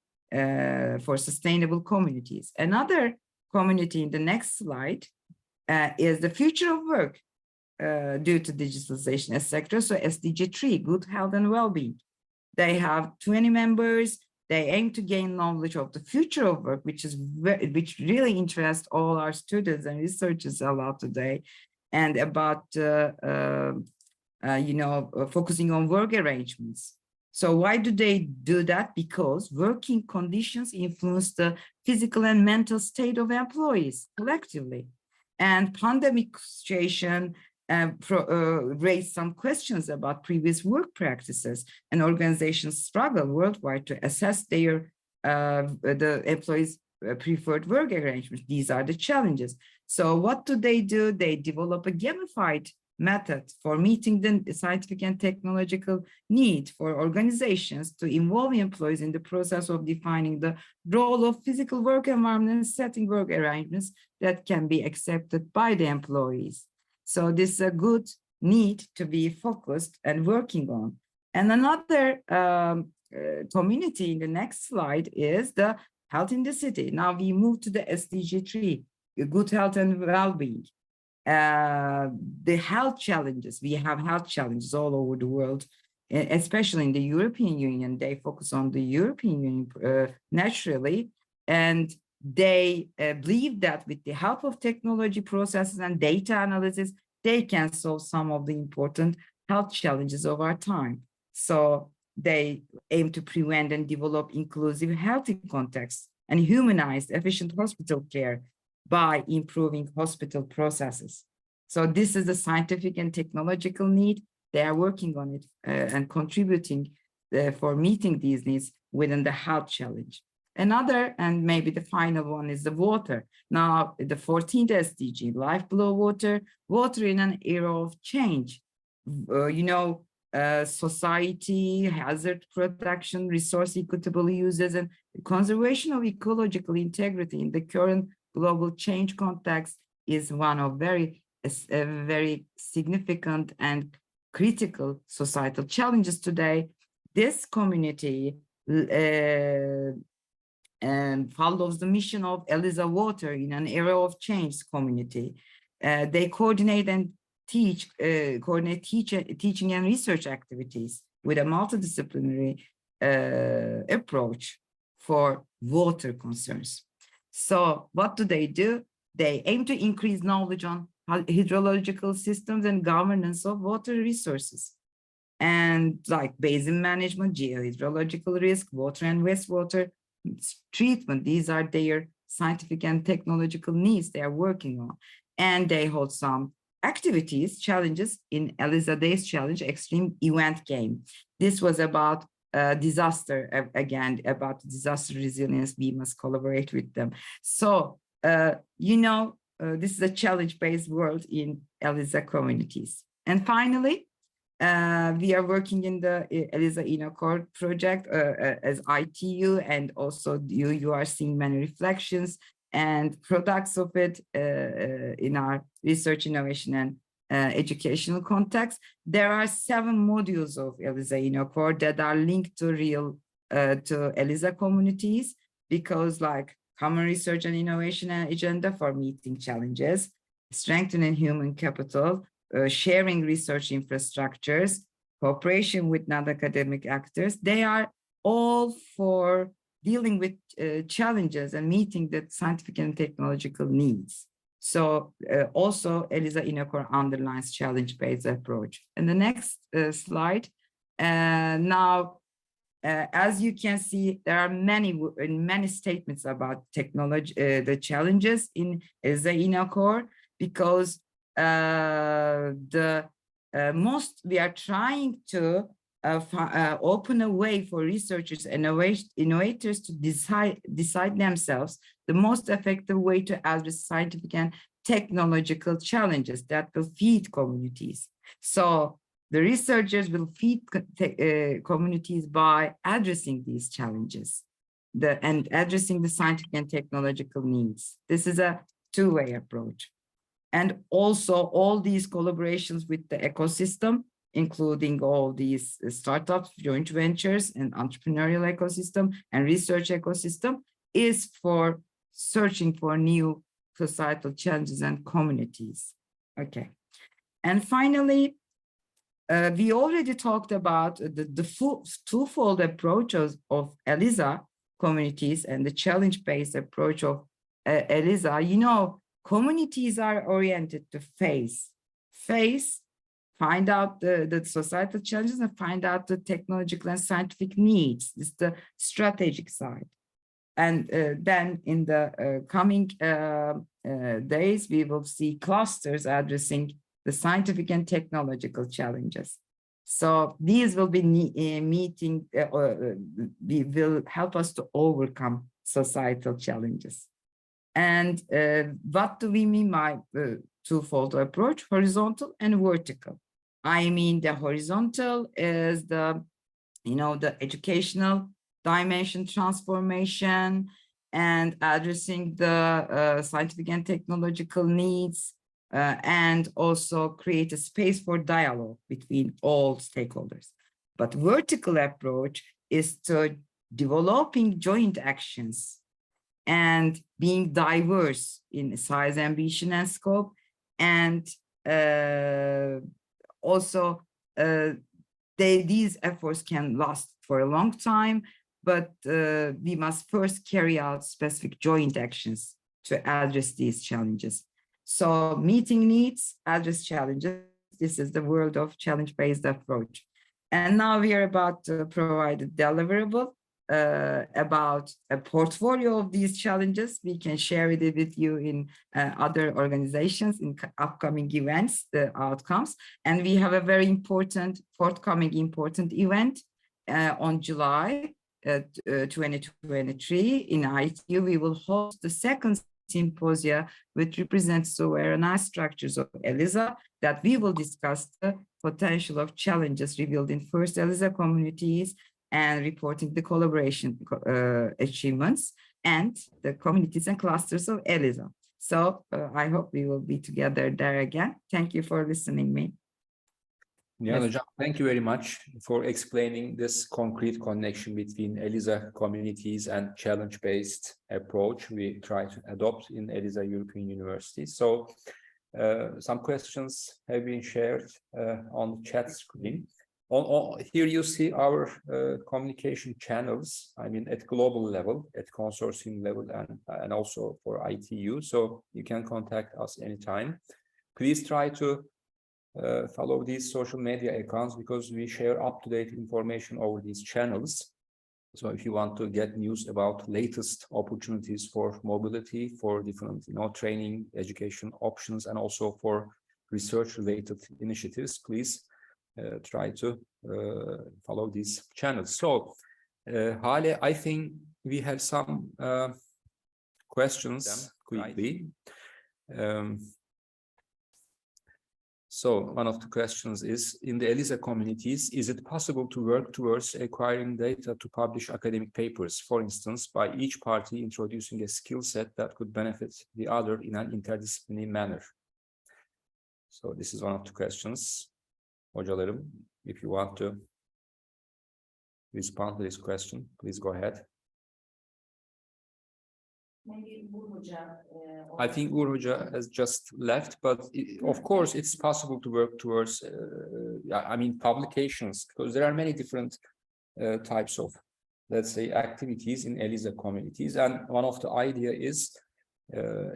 for sustainable communities. Another community in the next slide is the future of work due to digitalization, etc. So SDG 3, good health and well-being. They have 20 members. They aim to gain knowledge of the future of work, which really interests all our students and researchers a lot today, and about focusing on work arrangements. So why do they do that? Because working conditions influence the physical and mental state of employees collectively. And pandemic situation raised some questions about previous work practices, and organizations struggle worldwide to assess their the employees' preferred work arrangements. These are the challenges. So what do? They develop a gamified method for meeting the scientific and technological need for organizations to involve employees in the process of defining the role of physical work environment and setting work arrangements that can be accepted by the employees. So this is a good need to be focused and working on. And another community in the next slide is the health in the city. Now we move to the SDG 3, good health and well-being. The health challenges, we have health challenges all over the world, especially in the European Union. They focus on the European Union naturally, and they believe that with the help of technology processes and data analysis, they can solve some of the important health challenges of our time. So they aim to prevent and develop inclusive, healthy contexts and humanized, efficient hospital care by improving hospital processes. So this is the scientific and technological need. They are working on it and contributing for meeting these needs within the health challenge. Another, and maybe the final one, is the water. Now, the 14th SDG, life below water, water in an era of change. Society, hazard protection, resource equitable uses, and conservation of ecological integrity in the current global change context is one of very significant and critical societal challenges today. This community follows the mission of ELISA Water in an era of change community. They coordinate and teaching and research activities with a multidisciplinary approach for water concerns. So what do? They aim to increase knowledge on hydrological systems and governance of water resources, and like basin management, geohydrological risk, water and wastewater treatment. These are their scientific and technological needs they are working on. And they hold some activities, challenges in ELISA Days Challenge Extreme Event Game. This was about disaster, again, about disaster resilience. We must collaborate with them. So, this is a challenge-based world in ELISA communities. And finally, we are working in the ELISA InnoCore project as ITU, and also you are seeing many reflections and products of it in our research, innovation, and educational context. There are 7 modules of ELISA InnoCore that are linked to to ELISA communities, because like common research and innovation agenda for meeting challenges, strengthening human capital, sharing research infrastructures, cooperation with non-academic actors. They are all for dealing with challenges and meeting the scientific and technological needs. So also ELISA InnoCore underlines challenge-based approach. And the next slide. Now, as you can see, there are many statements about technology, the challenges in ELISA InnoCore, because we are trying to open a way for researchers and innovators to decide themselves the most effective way to address scientific and technological challenges that will feed communities. So the researchers will feed communities by addressing these challenges and addressing the scientific and technological needs. This is a two-way approach. And also all these collaborations with the ecosystem, including all these startups, joint ventures, and entrepreneurial ecosystem and research ecosystem, is for searching for new societal challenges and communities. Okay. And finally, we already talked about the twofold approaches of ELISA communities and the challenge-based approach of ELISA. Communities are oriented to find out the societal challenges and find out the technological and scientific needs. This is the strategic side. And then in the coming days, we will see clusters addressing the scientific and technological challenges. So these will be will help us to overcome societal challenges. And what do we mean by twofold approach, horizontal and vertical? I mean, the horizontal is the educational dimension transformation and addressing the scientific and technological needs, and also create a space for dialogue between all stakeholders. But vertical approach is to developing joint actions and being diverse in size, ambition, and scope, and also these efforts can last for a long time, but we must first carry out specific joint actions to address these challenges. So meeting needs, address challenges. This is the world of challenge-based approach. And now we are about to provide a deliverable about a portfolio of these challenges. We can share it with you in other organizations, in upcoming events, the outcomes. And we have a very forthcoming important event on July 2023 in ITU. We will host the second symposia which represents so very nice structures of ELISA, that we will discuss the potential of challenges revealed in first ELISA communities and reporting the collaboration achievements and the communities and clusters of ELISA. So I hope we will be together there again. Thank you for listening me. Yes. Thank you very much for explaining this concrete connection between ELISA communities and challenge-based approach we try to adopt in ELISA European University. So some questions have been shared on the chat screen. Here you see our communication channels, I mean, at global level, at consortium level, and also for ITU. So you can contact us anytime. Please try to follow these social media accounts, because we share up-to-date information over these channels. So if you want to get news about latest opportunities for mobility, for different training, education options, and also for research-related initiatives, please try to follow these channels. So Hale, I think we have some questions quickly. So one of the questions is, in the ELISA communities, is it possible to work towards acquiring data to publish academic papers, for instance, by each party introducing a skill set that could benefit the other in an interdisciplinary manner? So this is one of the questions. Hocalarım, if you want to respond to this question, please go ahead. Maybe I think Hoca has just left, but of course it's possible to work towards, I mean, publications, because there are many different types of, let's say, activities in ELISA communities. And one of the idea is,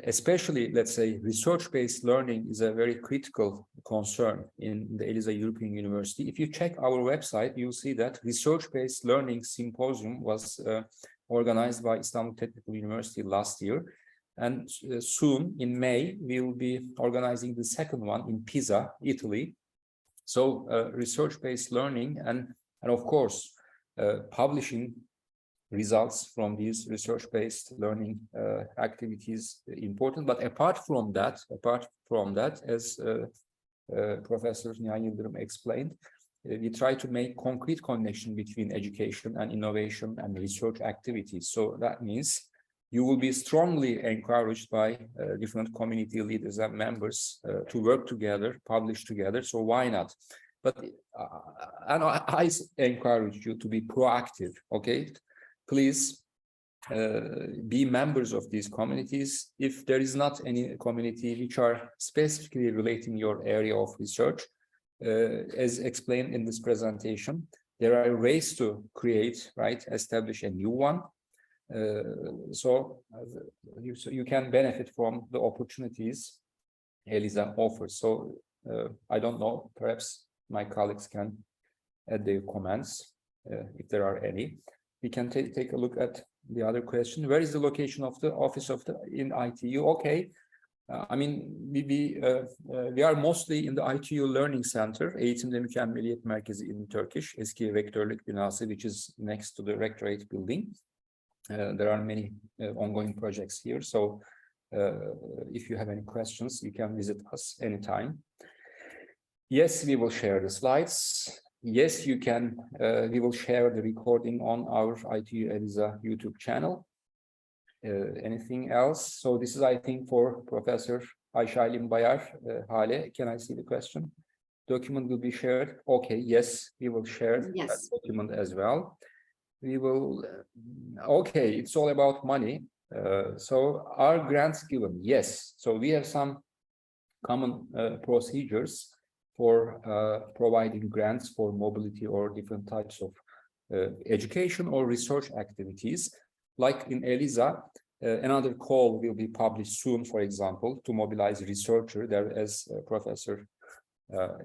especially, let's say, research-based learning is a very critical concern in the ELISA European University. If you check our website, you'll see that research-based learning symposium was organized by Istanbul Technical University last year. And soon, in May, we will be organizing the second one in Pisa, Italy. So research-based learning and of course, publishing results from these research-based learning activities important. But apart from that, as Professor Nihan Yıldırım explained, we try to make concrete connection between education and innovation and research activities. So that means you will be strongly encouraged by different community leaders and members to work together, publish together. So why not? But and I encourage you to be proactive, okay? Please be members of these communities. If there is not any community which are specifically relating your area of research, as explained in this presentation, there are ways to create, establish a new one. So you can benefit from the opportunities ELISA offers. So I don't know, perhaps my colleagues can add their comments if there are any. We can take a look at the other question. Where is the location of the office in ITU? Okay, I mean, we are mostly in the ITU Learning Center, Eğitimde Mükemmeliyet Merkezi in Turkish, eski rektörlük binası, which is next to the rectorate building. There are many ongoing projects here, so if you have any questions, you can visit us anytime. Yes, we will share the slides. Yes, you can. We will share the recording on our ITU ELISA YouTube channel. Anything else? So this is, I think, for Professor Ayşe Bayar. Hale, can I see the question? Document will be shared. Okay, yes, we will share that document as well. We will, okay, it's all about money. So are grants given? Yes. So we have some common procedures for providing grants for mobility or different types of education or research activities. Like in ELISA, another call will be published soon, for example, to mobilize researcher there, as Professor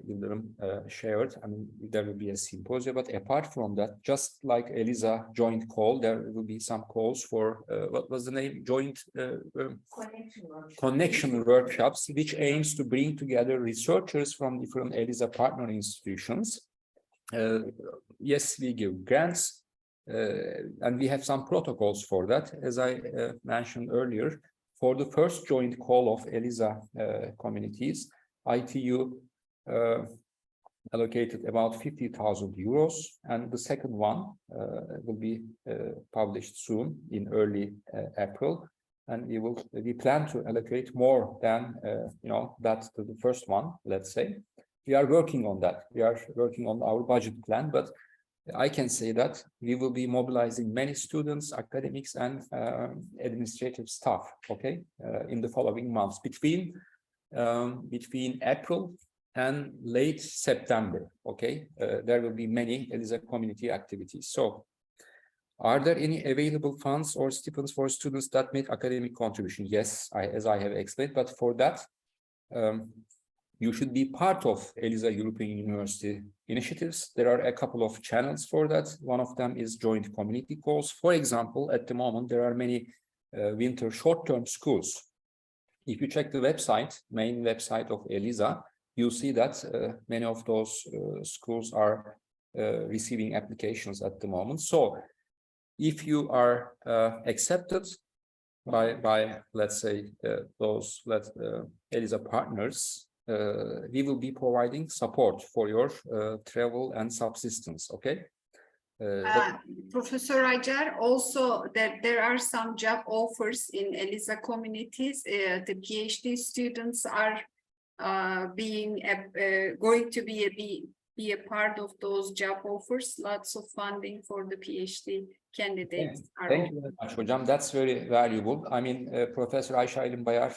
Yıldırım shared. I mean, there will be a symposium, but apart from that, just like ELISA joint call, there will be some calls for, what was the name? Joint connection workshops, which aims to bring together researchers from different ELISA partner institutions. Yes, we give grants. And we have some protocols for that, as I mentioned earlier. For the first joint call of ELISA communities, ITU allocated about 50,000 euros, and the second one will be published soon in early April, and we plan to allocate more than that to the first one. Let's say we are working on that. We are working on our budget plan, but I can say that we will be mobilizing many students, academics, and administrative staff, okay, in the following months between April and late September, okay. There will be many ELISA community activities. So are there any available funds or stipends for students that made academic contribution? Yes, as I have explained, but for that, you should be part of ELISA European University initiatives. There are a couple of channels for that. One of them is joint community calls. For example, at the moment, there are many winter short-term schools. If you check the website, main website of ELISA, you'll see that many of those schools are receiving applications at the moment. So if you are accepted by let's say, those ELISA partners, we will be providing support for your travel and subsistence, okay? Professor Acar, also that there are some job offers in ELISA communities. The PhD students are going to be a part of those job offers. Lots of funding for the PhD candidates. Thank you very much, Hocam. That's very valuable. I mean, Professor Ayşe Bayar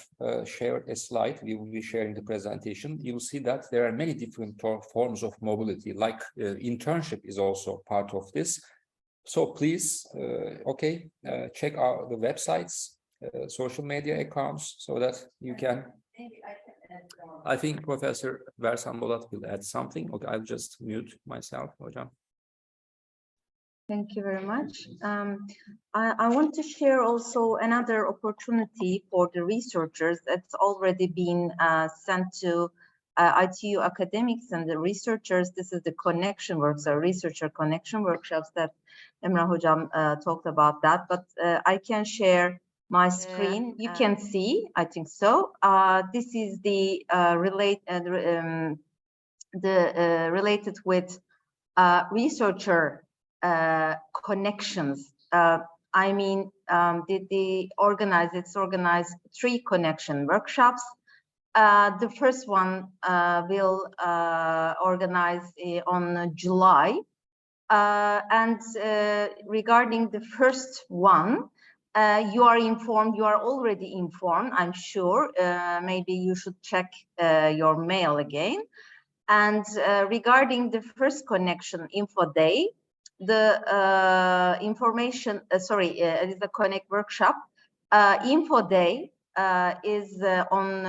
shared a slide. We will be sharing the presentation. You will see that there are many different forms of mobility, like internship is also part of this. So please, okay, check out the websites, social media accounts, so that you can. I think Professor Versan Bolat will add something. Okay, I'll just mute myself, Hocam. Thank you very much. I want to share also another opportunity for the researchers that's already been sent to ITU academics and the researchers. This is the connection works, or researcher connection workshops that Emrah Hocam talked about that, but I can share my screen. You can see, I think so. This is the related with researcher connections. I mean, it's organized 3 connection workshops. The first one will organize on July. And regarding the first one, you are informed, you are already informed, I'm sure. Maybe you should check your mail again. And regarding the first connection info day, the information, it is the Connect workshop. Info day is on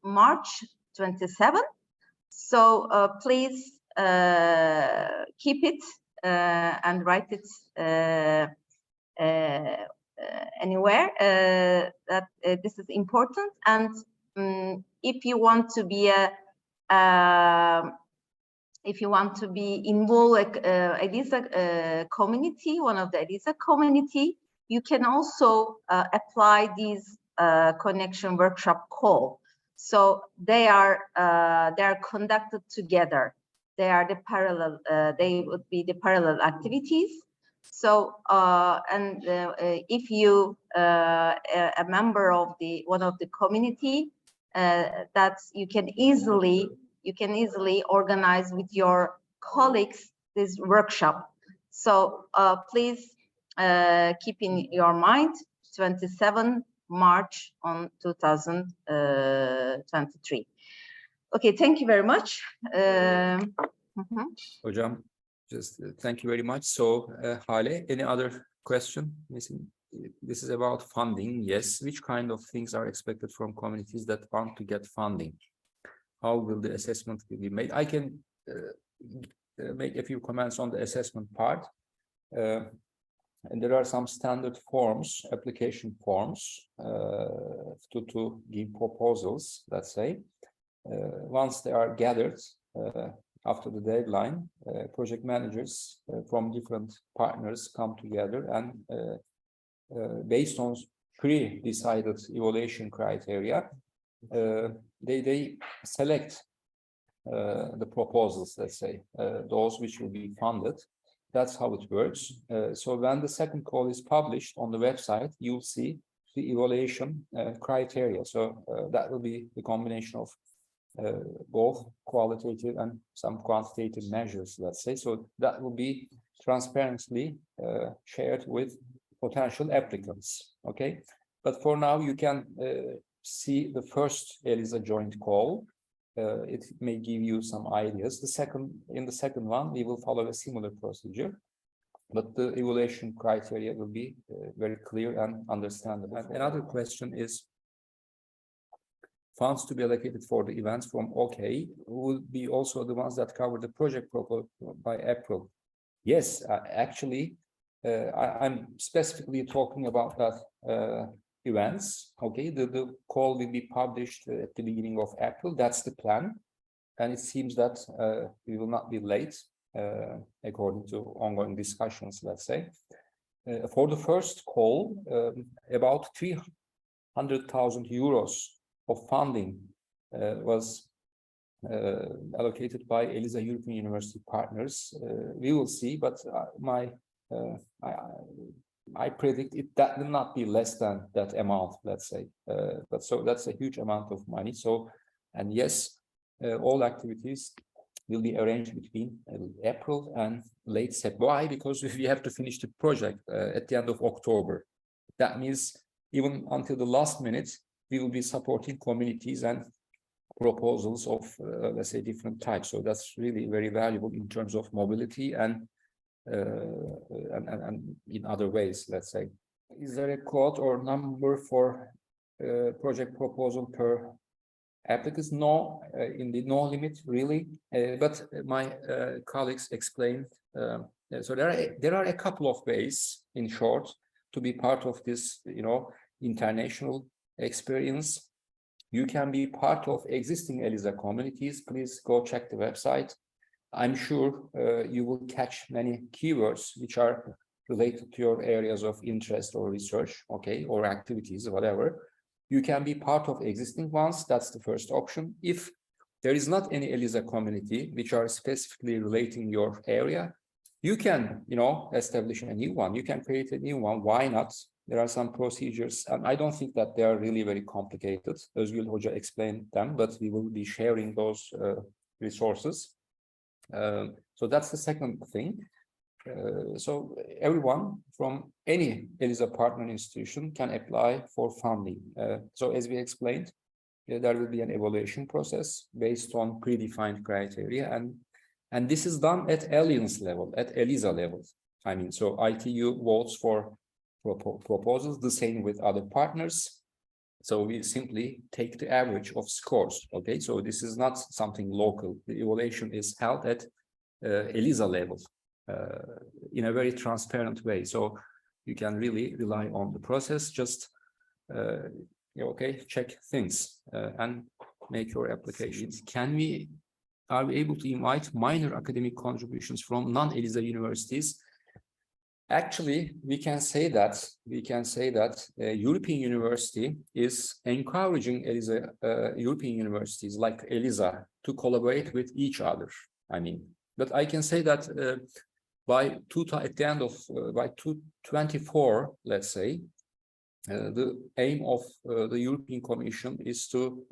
March 27th. So please keep it and write it anywhere that this is important. And if you want to be involved ELISA community, one of the ELISA community, you can also apply these connection workshop call. So they are conducted together. They are the parallel. They would be the parallel activities. So if you a member of one of the community, that's you can easily organize with your colleagues this workshop. So please keep in your mind 27 March on 2023. Okay, thank you very much. Hocam, just thank you very much. So Hale, any other question? This is about funding. Yes, which kind of things are expected from communities that want to get funding? How will the assessment be made? I can make a few comments on the assessment part. And there are some standard forms, application forms to give proposals, let's say. Once they are gathered after the deadline, project managers from different partners come together and based on pre-decided evaluation criteria, they select the proposals, let's say, those which will be funded. That's how it works. So when the second call is published on the website, you'll see the evaluation criteria. So that will be the combination of both qualitative and some quantitative measures, let's say. So that will be transparently shared with potential applicants. Okay, but for now you can see the first ELISA joint call. It may give you some ideas. In the second one, we will follow a similar procedure, but the evaluation criteria will be very clear and understandable. And another question is, funds to be allocated for the events from OK will be also the ones that cover the project proposal by April. Yes, actually, I'm specifically talking about that events. Okay, the call will be published at the beginning of April. That's the plan, and it seems that we will not be late according to ongoing discussions, let's say. For the first call, about 300,000 euros of funding was allocated by ELISA European University partners. We will see, but I predict that will not be less than that amount, let's say. But so that's a huge amount of money. So, and yes, all activities will be arranged between April and late September. Why? Because we have to finish the project at the end of October. That means even until the last minute, we will be supporting communities and proposals of, let's say, different types. So that's really very valuable in terms of mobility and in other ways, let's say. Is there a quote or number for project proposal per applicants? No, indeed, no limit really. But my colleagues explained. So there are a couple of ways, in short, to be part of this, international experience. You can be part of existing ELISA communities. Please go check the website. I'm sure you will catch many keywords which are related to your areas of interest or research, okay, or activities, whatever. You can be part of existing ones. That's the first option. If there is not any ELISA community which are specifically relating your area, you can, establish a new one. You can create a new one. Why not? There are some procedures, and I don't think that they are really very complicated. Özgül Hoca explained them, but we will be sharing those resources. So that's the second thing. So everyone from any ELISA partner institution can apply for funding. So as we explained, there will be an evaluation process based on predefined criteria, and this is done at alliance level, at ELISA level. I mean, so ITU votes for proposals, the same with other partners. So we simply take the average of scores. Okay, so this is not something local. The evaluation is held at ELISA level in a very transparent way. So you can really rely on the process. Just okay, check things and make your applications. Are we able to invite minor academic contributions from non-ELISA universities? Actually, we can say that European University is encouraging European universities like ELISA to collaborate with each other. I mean, but I can say that by 2024, let's say, the aim of the European Commission is to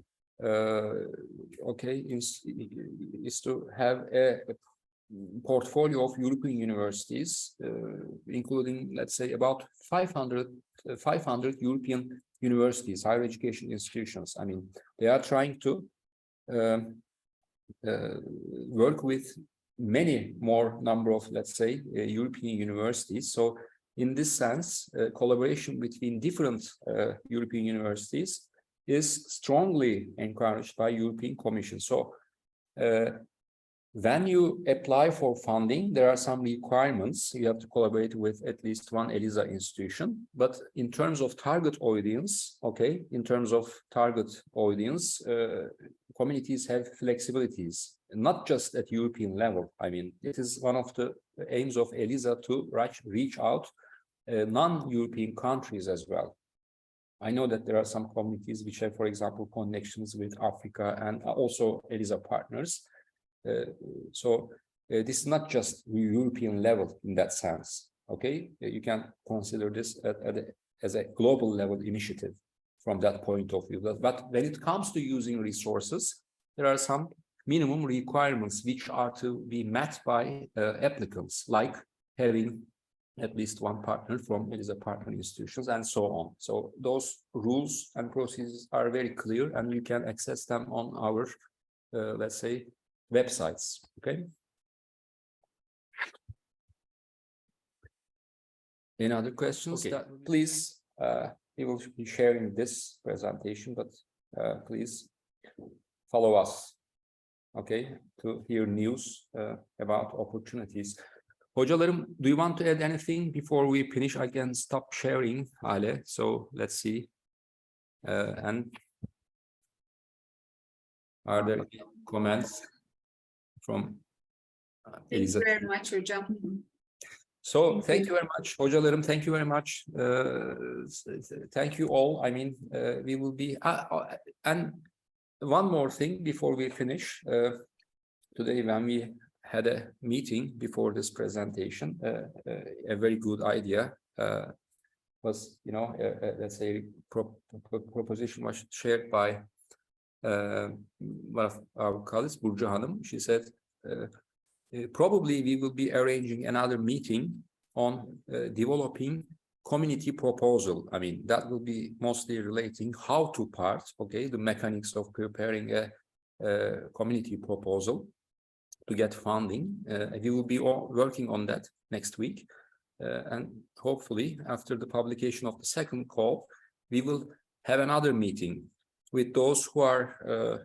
is to have a portfolio of European universities, including, let's say, about 500 European universities, higher education institutions. I mean, they are trying to work with many more number of, let's say, European universities. So in this sense, collaboration between different European universities is strongly encouraged by European Commission. So when you apply for funding, there are some requirements. You have to collaborate with at least one ELISA institution. But in terms of target audience, okay, communities have flexibilities, not just at European level. I mean, it is one of the aims of ELISA to reach out non-European countries as well. I know that there are some communities which have, for example, connections with Africa and also ELISA partners. So this is not just European level in that sense. Okay, you can consider this as a global level initiative from that point of view. But when it comes to using resources, there are some minimum requirements which are to be met by applicants, like having at least one partner from ELISA partner institutions and so on. So those rules and procedures are very clear, and you can access them on our, let's say, websites. Okay. Any other questions? Okay. Please, we will be sharing this presentation, but please follow us, okay, to hear news about opportunities. Hocalarım, do you want to add anything before we finish? I can stop sharing, Ale. So let's see. And are there any comments from ELISA? Thank you very much, Hocam. So thank you very much, hocalarım. Thank you very much. Thank you all. I mean, we will be. And one more thing before we finish. Today, when we had a meeting before this presentation, a very good idea was, you know, let's say, proposition was shared by one of our colleagues, Burcu Hanım. She said, probably we will be arranging another meeting on developing community proposal. I mean, that will be mostly relating how to part, okay, the mechanics of preparing a community proposal to get funding. We will be all working on that next week. And hopefully, after the publication of the second call, we will have another meeting with those who are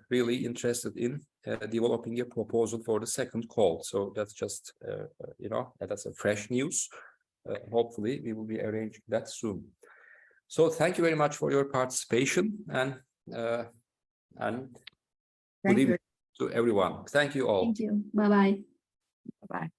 really interested in developing a proposal for the second call. So that's just, you know, that's a fresh news. Hopefully, we will be arranging that soon. So thank you very much for your participation, and good evening to everyone. Thank you all. Thank you. Bye-bye. Bye-bye.